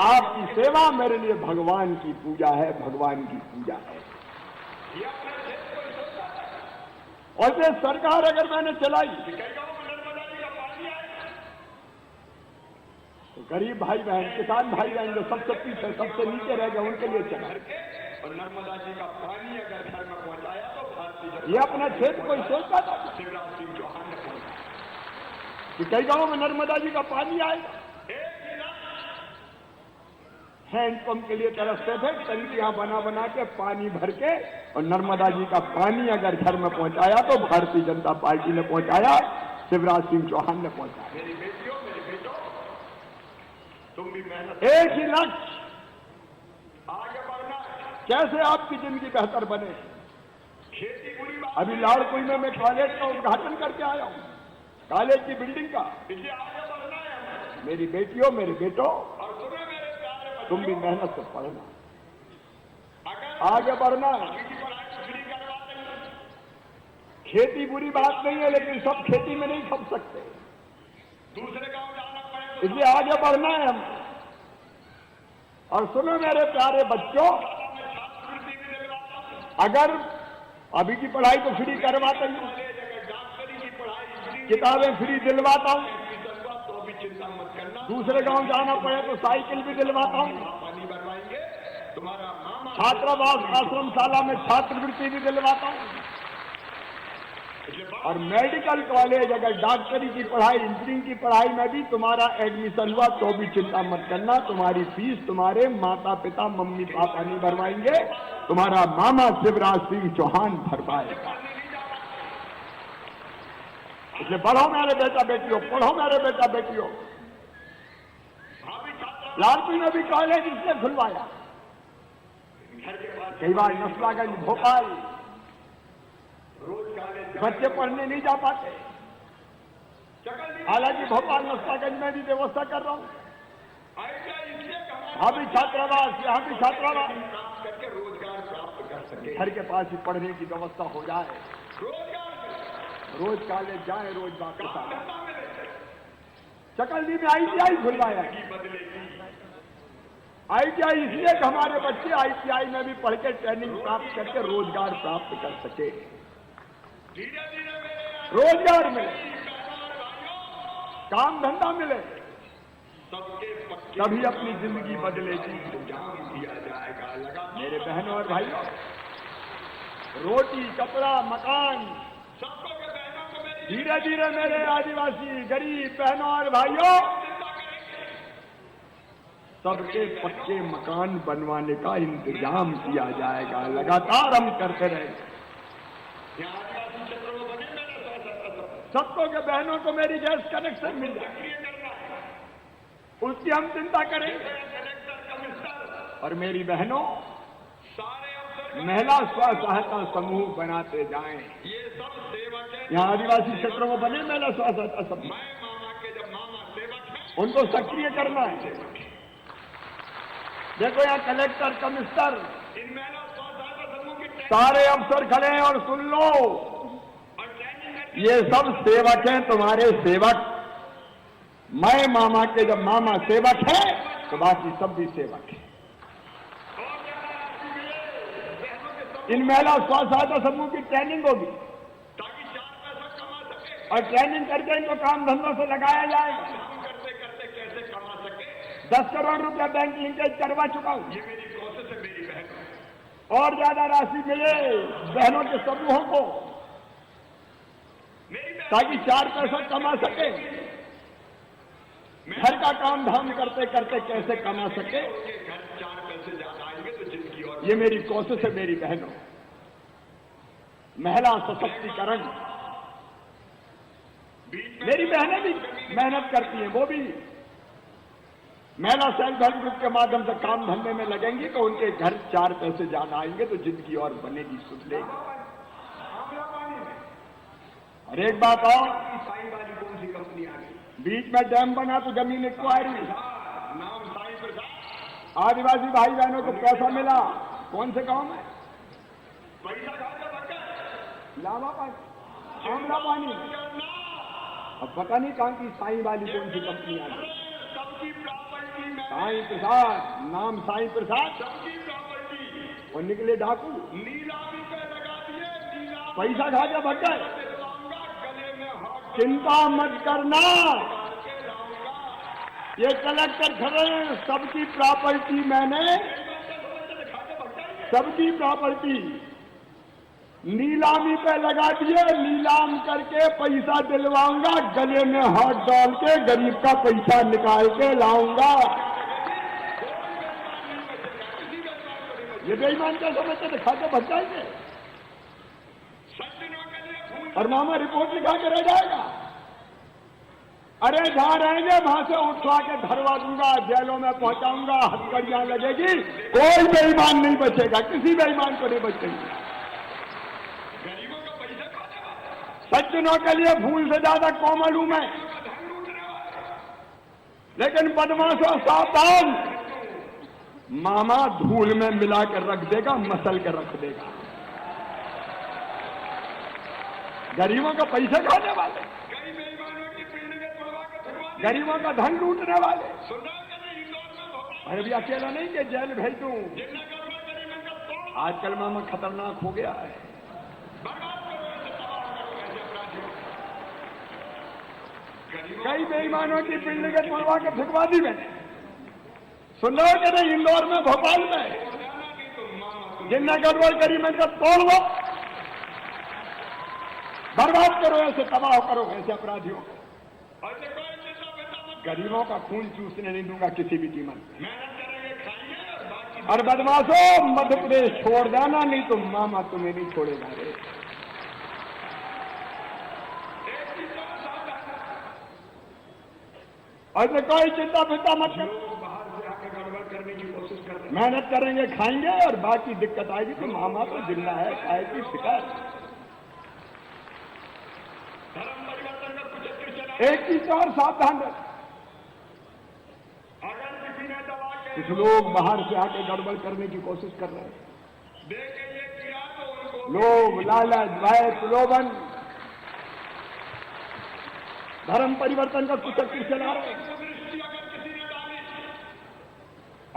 आपकी सेवा मेरे लिए भगवान की पूजा है, भगवान की पूजा है। और ये सरकार अगर मैंने चलाई तो गरीब भाई बहन, किसान भाई बहन जो सबसे पीछे, सबसे नीचे रह गए, उनके लिए चला। और नर्मदा जी का पानी अगर घर में पहुंचाया तो भारतीय, ये अपना क्षेत्र कोई सोचता था? शिवराज सिंह चौहान ने पहुंचाया कि कई गांवों में नर्मदा जी का पानी आएगा। हैंडपंप के लिए तरसते थे, टंकियां बना बना के पानी भर के, और नर्मदा जी का पानी अगर घर में पहुंचाया तो भारतीय जनता पार्टी ने पहुंचाया, शिवराज सिंह चौहान ने पहुंचाया। मेरी बेटियों, मेरे बेटों, तुम भी मेहनत, एक ही लक्ष्य, आगे बढ़ना। कैसे आपकी जिंदगी बेहतर बने? खेती बुरी बात। अभी लाड़कुई में मैं कॉलेज का उद्घाटन करके आया हूं, कॉलेज की बिल्डिंग का। इसलिए आगे बढ़ना है मेरी बेटियों, मेरे बेटों। और तुम भी मेहनत से पढ़ना, आगे बढ़ना है। खेती बुरी बात नहीं है, लेकिन सब खेती में नहीं खप सकते, इसलिए आगे बढ़ना है हम। और सुनो मेरे प्यारे बच्चों, अगर अभी की पढ़ाई तो फ्री करवाता हूं, किताबें फ्री दिलवाता हूं, दूसरे गांव जाना पड़े तो साइकिल भी दिलवाता हूं, छात्रावास आश्रमशाला में छात्रवृत्ति भी दिलवाता हूं, और मेडिकल कॉलेज अगर डॉक्टरी की पढ़ाई, इंजीनियरिंग की पढ़ाई में भी तुम्हारा एडमिशन हुआ तो भी चिंता मत करना, तुम्हारी फीस तुम्हारे माता पिता मम्मी पापा नहीं भरवाएंगे, तुम्हारा मामा शिवराज सिंह चौहान भरवाएगा। इसलिए पढ़ो मेरे बेटा बेटियों, पढ़ो मेरे बेटा बेटियों। लालपुर में भी कॉलेज इसने खुलवाया, कई बार नसलागंज भोपाल बच्चे पढ़ने नहीं जा पाते, हालांकि भोपाल नसलागंज में भी व्यवस्था कर रहा हूं, वहां भी छात्रावास, यहाँ भी छात्रावास, घर के पास ही पढ़ने की व्यवस्था हो जाए, रोज कॉलेज जाए, रोज वापस आए। चकलदी में ITI खुलवाया, ITI इसलिए कि हमारे बच्चे ITI में भी पढ़ के ट्रेनिंग प्राप्त करके रोजगार प्राप्त कर सके, रोजगार मिले, काम धंधा मिले, तभी अपनी जिंदगी बदलेगी। मेरे बहनों और भाइयों, रोटी कपड़ा मकान, धीरे धीरे मेरे आदिवासी गरीब बहनों और भाइयों सबके पक्के मकान बनवाने का इंतजाम किया जाएगा, लगातार हम करते रहेंगे। सबको के बहनों को मेरी गैस कनेक्शन मिल जाए, उसकी हम चिंता करेंगे। और मेरी बहनों, महिला स्व सहायता समूह बनाते जाएं। यहाँ आदिवासी क्षेत्रों में बने महिला स्व सहायता समूह, उनको सक्रिय करना है। देखो यहाँ कलेक्टर कमिश्नर सारे अफसर खड़े हैं, और सुन लो, ये सब सेवक हैं, तुम्हारे सेवक। मैं मामा के जब मामा सेवक है तो बाकी सब भी सेवक है। इन महिला स्व सहायता समूह की ट्रेनिंग होगी, और ट्रेनिंग करके इनको काम धंधों से लगाया जाएगा। 10 करोड़ रुपया बैंक लिंकेज करवा चुका हूं, और ज्यादा राशि मिले बहनों के समूहों को, ताकि 4 पैसा कमा सके, घर का काम धाम करते करते कैसे कमा सके। ये मेरी कोशिश है मेरी बहनों। महिला सशक्तिकरण, मेरी बहनें भी मेहनत करती हैं, वो भी महिला सेल्फ हेल्प ग्रुप के माध्यम से काम धंधे में लगेंगी तो उनके घर 4 पैसे ज्यादा आएंगे, तो जिंदगी और बनेगी, सुधरेगी। और एक बात और, बीच में डैम बना तो जमीन एक्वायरी, आदिवासी भाई बहनों को पैसा मिला, कौन से गांव में? लावा पानी, आमला पानी, अब पता नहीं कहां की साईं वाली कौन सी कंपनी आ गई। साईं प्रसाद, नाम साईं प्रसाद, और निकले डाकू, पैसा खा के भग गए। चिंता मत करना, ये कलेक्टर खड़े हैं, सबकी प्रॉपर्टी मैंने, सबकी प्रॉपर्टी नीलामी पे लगा दिए, नीलाम करके पैसा दिलवाऊंगा, गले में हाथ डाल के गरीब का पैसा निकाल के लाऊंगा। ये बेईमान क्या समझते थे, खाते भग जाएंगे, और मामा रिपोर्ट लिखा के रह जाएगा। अरे जहां रहेंगे वहां से उठवा के धरवा दूंगा, जेलों में पहुंचाऊंगा, हथकड़ियां लगेगी, कोई बेईमान नहीं बचेगा, किसी बेईमान को नहीं बचेंगे। सज्जनों के लिए फूल से ज्यादा कोमल हूं मैं, लेकिन बदमाशों सावधान, मामा धूल में मिला कर रख देगा, मसल के रख देगा। गरीबों का पैसे खाने वाले, गरीबों का धन लूटने वाले। अरे भी अकेला नहीं कि जेल भेज दूं। आजकल मामा खतरनाक हो गया है। कई बेईमानों की बिल्डिंग तोड़वा के फेंकवा दी मैंने। सुन लो कि नहीं, इंदौर में, भोपाल में जिनने गड़बड़ करी मैंने तोड़ दो, बर्बाद करो, ऐसे तबाह करो ऐसे अपराधियों को। गरीबों का खून चूसने नहीं दूंगा किसी भी कीमत पे। और बदमाशों, मध्य प्रदेश छोड़ देना, नहीं तो मामा तुम्हें नहीं छोड़ेगा रे। और कोई चिंता फिंता मत करो, मेहनत करेंगे, खाएंगे, और बाकी दिक्कत आएगी तो मामा तो जिंदा है, काय की फिक्र। एक चीज और सावधान रहे, कुछ लोग बाहर से आके गड़बड़ करने की कोशिश कर रहे हैं। लोग लालच, भय, प्रलोभन, धर्म परिवर्तन का कुचक्र चला रहे हैं।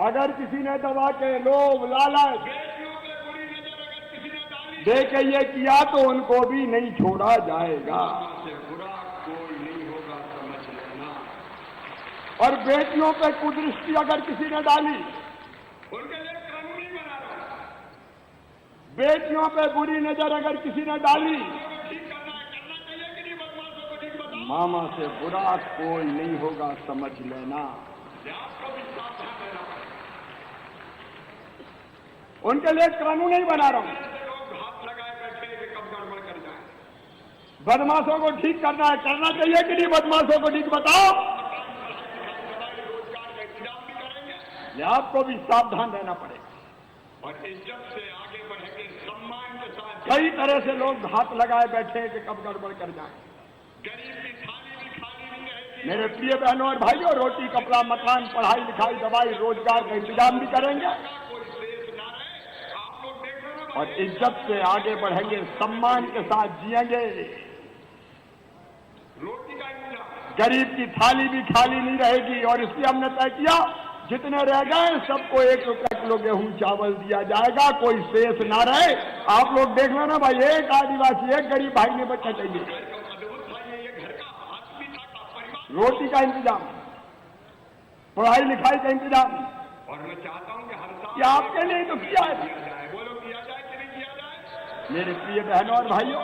अगर किसी ने दबा के लोभ, लालच दे के ये किया तो उनको भी नहीं छोड़ा जाएगा। और बेटियों पे कुदृष्टि अगर किसी ने डाली, बेटियों पे बुरी नजर अगर किसी ने डाली, मामा से बुरा कोई नहीं होगा, समझ लेना। उनके लिए कानून नहीं बना रहा हूं। बदमाशों को ठीक करना है, करना चाहिए कि नहीं? बदमाशों को ठीक बताओ। ये आपको भी सावधान रहना पड़ेगा। और इज्जत से आगे बढ़ेंगे, सम्मान के साथ। कई तरह से लोग हाथ लगाए बैठे हैं कि कब गड़बड़ कर जाए। गरीब की थाली भी खाली नहीं रहेगी। मेरे प्रिय बहनों और भाइयों, रोटी, कपड़ा, मकान, पढ़ाई लिखाई, दवाई, रोजगार का इंतजाम भी करेंगे और इज्जत से आगे बढ़ेंगे, सम्मान के साथ जिएंगे। रोटी का इंतजाम, गरीब की थाली भी खाली नहीं रहेगी। और इसलिए हमने तय किया, जितने रह गए सबको 1 रुपया किलो गेहूं चावल दिया जाएगा, कोई शेष ना रहे। आप लोग देख लो ना भाई, एक आदिवासी, एक गरीब भाई नहीं बचना चाहिए। रोटी का इंतजाम, पढ़ाई लिखाई का इंतजाम, और मैं चाहता हूं कि हर साल क्या आपके लिए तो किया है। बोलो किया जाए कि नहीं किया जाए? मेरे प्रिय बहनों और भाइयों,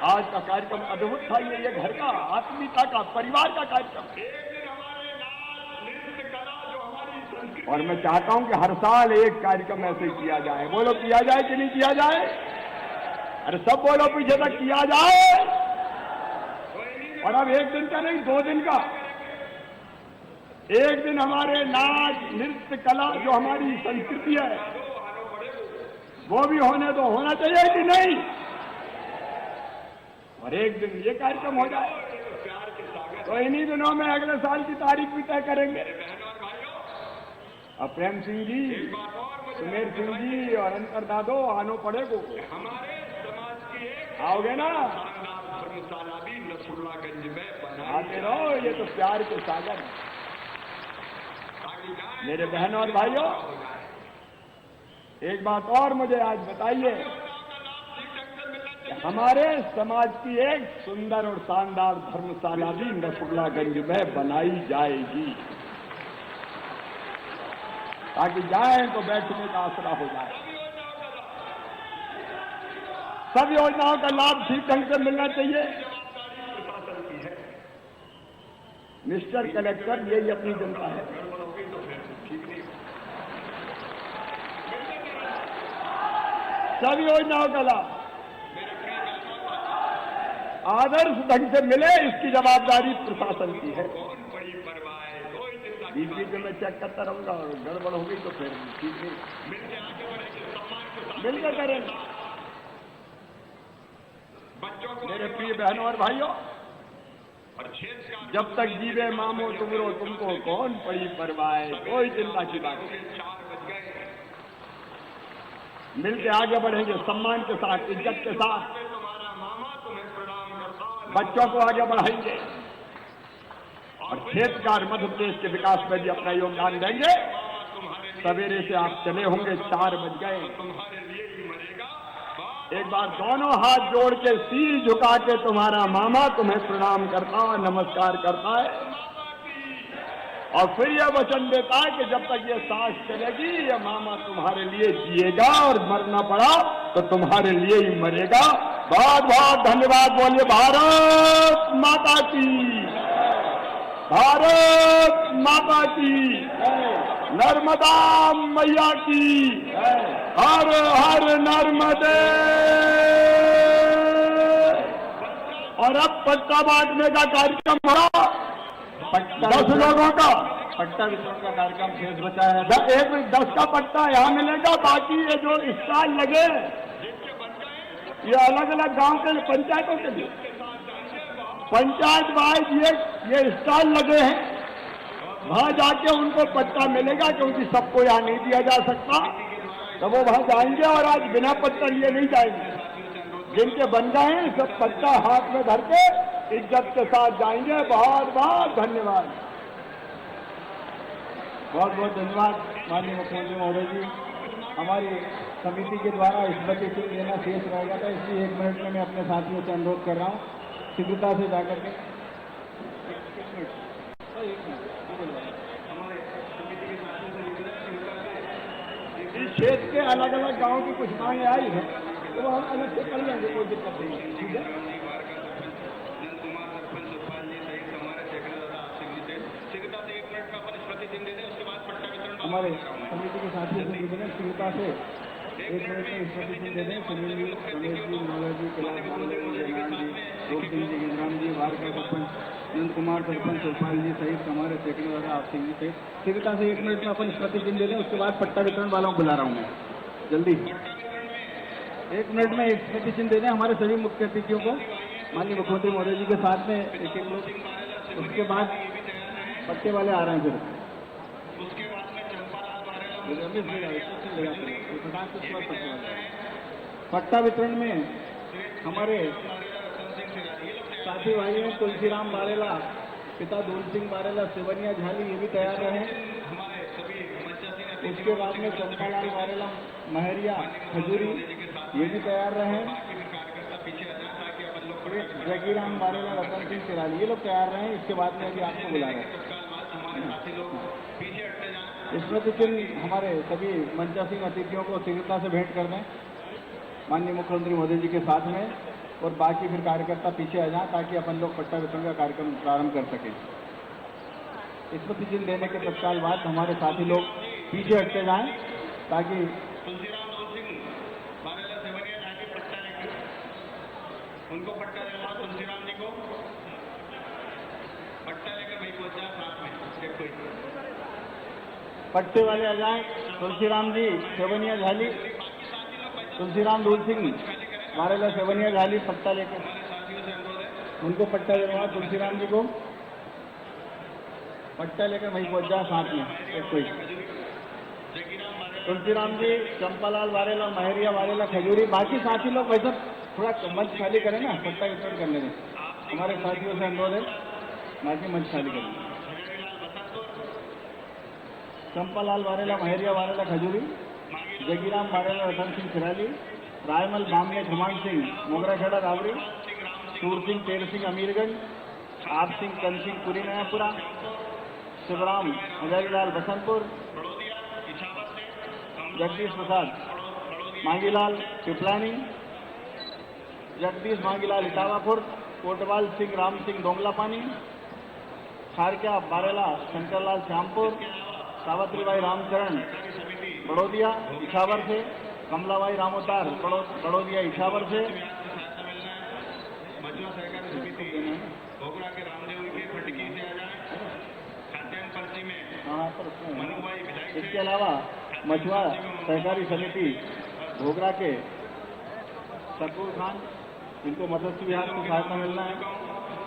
आज का कार्यक्रम अद्भुत था। ये घर का, आत्मीयता का, परिवार का कार्यक्रम। और मैं चाहता हूं कि हर साल एक कार्यक्रम ऐसे किया जाए। बोलो किया जाए कि नहीं किया जाए? अरे सब बोलो पीछे तक, किया जाए। और अब 1 दिन का नहीं, 2 दिन का। एक दिन हमारे नाच, नृत्य, कला, जो हमारी संस्कृति है, वो भी होने दो, होना चाहिए कि नहीं? और एक दिन ये कार्यक्रम हो जाए तो इन्हीं दिनों में अगले साल की तारीख भी तय करेंगे। अब प्रेम सिंह जी, सुमेर सिंह जी और अंतर दादो आनो पड़ेगो। हमारे समाज की आओगे ना? धर्मशाला भी नसरुल्लागंज में आते रहो, ये तो प्यार के सागर है। मेरे बहनों और भाइयों, एक बात और मुझे आज बताइए, हमारे समाज की एक सुंदर और शानदार धर्मशाला भी नसरुल्लागंज में बनाई जाएगी, ताकि जाएं तो बैठने का आसरा हो जाए। सब योजनाओं का लाभ ठीक ढंग से मिलना चाहिए। मिस्टर कलेक्टर, यही अपनी जनता है। सब योजनाओं का लाभ आदर्श ढंग से मिले, इसकी जवाबदारी प्रशासन की है। बीच में मैं चेक करता रहूंगा, और गड़बड़ हो गई तो फिर ठीक नहीं, मिलकर करेंगे। मेरे प्रिय बहनों और भाइयों, जब तक जीवे मामो तुमरो तुमको कौन पड़ी परवाह, कोई चिंता की बात नहीं। मिलके आगे बढ़ेंगे सम्मान के साथ, इज्जत के साथ, बच्चों को आगे बढ़ाएंगे और खेतकार मध्य प्रदेश के विकास में भी अपना योगदान देंगे। सवेरे से आप चले होंगे, 4 बज गए। एक बार दोनों हाथ जोड़ के सिर झुका के तुम्हारा मामा तुम्हें प्रणाम करता है, नमस्कार करता है और फिर यह वचन देता है कि जब तक ये सांस चलेगी ये मामा तुम्हारे लिए जिएगा और मरना पड़ा तो तुम्हारे लिए ही मरेगा। बहुत बहुत धन्यवाद। बोलिए भारत माता की, भारत माता की, नर्मदा मैया की, हर हर नर्मदे। और अब पट्टा बांटने का कार्यक्रम हो, 10 लोगों का पट्टा वितरण का कार्यक्रम शेष बचा है। 10 का पट्टा यहाँ मिलेगा। बाकी ये जो स्टॉल लगे ये अलग अलग गांव के पंचायतों के लिए, पंचायत वाइज ये स्टॉल लगे हैं, वहां जाके उनको पट्टा मिलेगा क्योंकि सबको यहाँ नहीं दिया जा सकता। तो वो वहां जाएंगे और आज बिना पट्टा लिए नहीं जाएंगे। जिनके बन गए हैं सब पट्टा हाथ में धर के इज्जत के साथ जाएंगे। बहुत बहुत धन्यवाद। बहुत बहुत धन्यवाद माननीय मुख्यमंत्री महोदय जी। हमारी समिति के द्वारा स्मृति चिन्ह देना शेष रह गया था, इसलिए 1 मिनट में मैं अपने साथियों से अनुरोध कर रहा हूँ शीघ्रता से जाकर के। इस क्षेत्र के अलग अलग गांव की कुछ मांगे आई हैं तो वो हम अलग से कर लेंगे, कोई दिक्कत नहीं है। ठीक है। हमारे समिति के साथियों से निवेदन है शीघ्रता से 1 मिनट में स्मृति चिन्ह दे दें। सुनील जी, रमेश जी, मनोहर जी, कैलाश जी, जयनाथ जी, रूप सिंह जी, गिंजराम जी, वार्ड का सरपंच नंद कुमार, सरपंच सुरपाल जी सहित हमारे सेक्रेटरी द्वारा आप सिंह जी सहित शीघ्रता से 1 मिनट में अपन स्मृति चिन्ह दे दें। उसके बाद पट्टा वितरण वालों को बुला रहा हूँ मैं, जल्दी 1 मिनट में एक स्मृति चिन्ह दे दें हमारे सभी मुख्य अतिथियों को माननीय मुख्यमंत्री महोदय जी के साथ में एक लोग। उसके बाद पट्टे वाले आ रहे हैं फिर पट्टा वितरण में हमारे साथी भाई हैं तुलसीराम बारेला, पिता दूल सिंह बारेला, सेवनिया झाली, ये भी तैयार रहे। उसके बाद में चंपालाल बारेला, महरिया, खजूरी, ये भी तैयार रहे। जगीराम बारेला, रतन सिंह सिराली, ये लोग तैयार रहे। इसके बाद में अभी आपको बुला रहे हैं। स्मृति चिन्ह हमारे सभी मंचासीन अतिथियों को शीघ्रता से भेंट कर दें माननीय मुख्यमंत्री महोदय जी के साथ में, और बाकी फिर कार्यकर्ता पीछे आ जाएं ताकि अपन लोग पट्टा वितरण का कार्यक्रम प्रारंभ कर सकें। स्मृति चिन्ह देने के तत्काल बाद हमारे साथी लोग पीछे हटते जाएं ताकि उनको पट्टा देना। तुलसीराम जी को पट्टा लेकर वही पहुंचा साथ में। पट्टे वाले आ जाएं। तुलसीराम जी, सेवनिया झाली, तुलसीराम दूल सिंह बारेला, सेवनिया झाली, पट्टा लेकर उनको पट्टा देना। तुलसीराम जी को पट्टा लेकर वहीं पहुंच जाए साथ में एक कोई। तुलसीराम जी, चंपालाल बारेला, महरिया बारेला, खजूरी, बाकी साथी लोग वैसे थोड़ा मंच खाली करें ना, पट्टा वितरण करने में हमारे साथियों से अनुरोध है, बाकी मंच खाली करें। चंपालाल बारेला, महरिया बारेला, खजूरी, जगीराम बारेला, रतन सिंह सिराली, रायमल बामने, खमान सिंह, मोगराखेड़ा रावरी, सूर सिंह, तेर सिंह अमीरगंज, आप सिंह, कन सिंह, पुरी नयापुरा, शिवराम हजारीलाल बसंतपुर, जगदीश प्रसाद मांगीलाल पिपलानी, जगदीश मांगीलाल इटावापुर, कोटवाल सिंह राम सिंह डोंगलापानी, खारक्या बारेला शंकरलाल श्यामपुर, सावित्रीबाई रामचरण बड़ोदिया इछावर से, कमलाबाई रामोतार बड़ोदिया इछावर से, इसके अलावा मछुआ सहकारी समिति घोगरा के शकूर खान, इनको मत्स्य विभाग की सहायता मिलना है।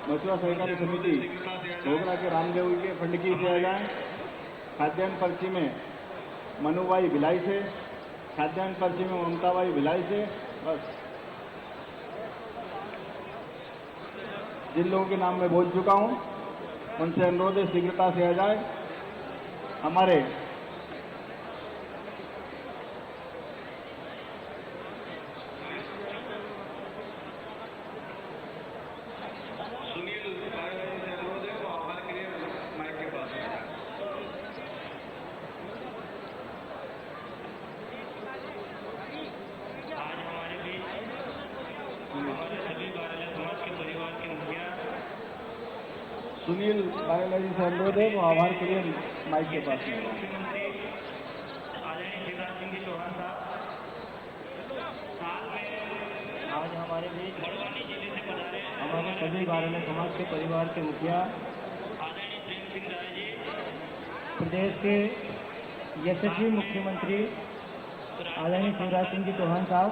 मछुआ सहकारी समिति घोगरा के रामदेव के फंडकी से आ जाए। खाद्यान्न पर्ची में मनुबाई भिलाई से, खाद्यान्न पर्ची में ममताबाई भिलाई से। बस जिन लोगों के नाम मैं बोल चुका हूं उनसे अनुरोध है शीघ्रता से आ जाए। हमारे सुनील बारेला जी से अनुरोध है वो आभार के लिए माइक के पास में। आज हमारे बीच हमारे सभी बारेला समाज के परिवार के मुखिया, प्रदेश के यशस्वी मुख्यमंत्री आदरणीय शिवराज सिंह जी चौहान साहब,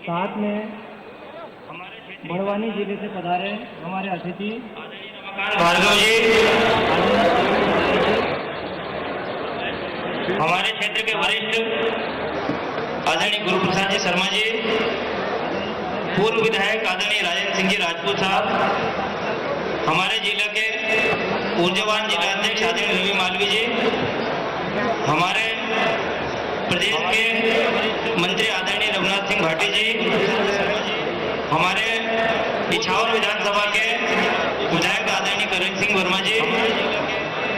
साथ में बड़वानी जिले से पधारे हमारे अतिथि भार्गव जी, हमारे क्षेत्र के वरिष्ठ आदरणीय गुरु प्रसाद जी शर्मा जी, पूर्व विधायक आदरणीय राजेंद्र सिंह जी राजपूत साहब, हमारे जिले के ऊर्जावान जिला अध्यक्ष आदरणीय रवि मालवी जी, हमारे प्रदेश के मंत्री आदरणीय रघुनाथ सिंह भाटी जी, हमारे इछावर विधानसभा के विधायक आदरणीय करण सिंह वर्मा जी,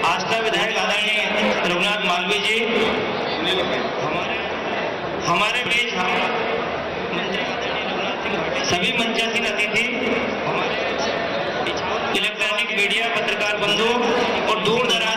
आस्था विधायक आदरणीय रघुनाथ मालवी जी, हमारे बीच मंत्री आदरणीय रघुनाथ सिंह भाटी, सभी मंचासीन अतिथि, हमारे इलेक्ट्रॉनिक मीडिया पत्रकार बंधु और दूर दराज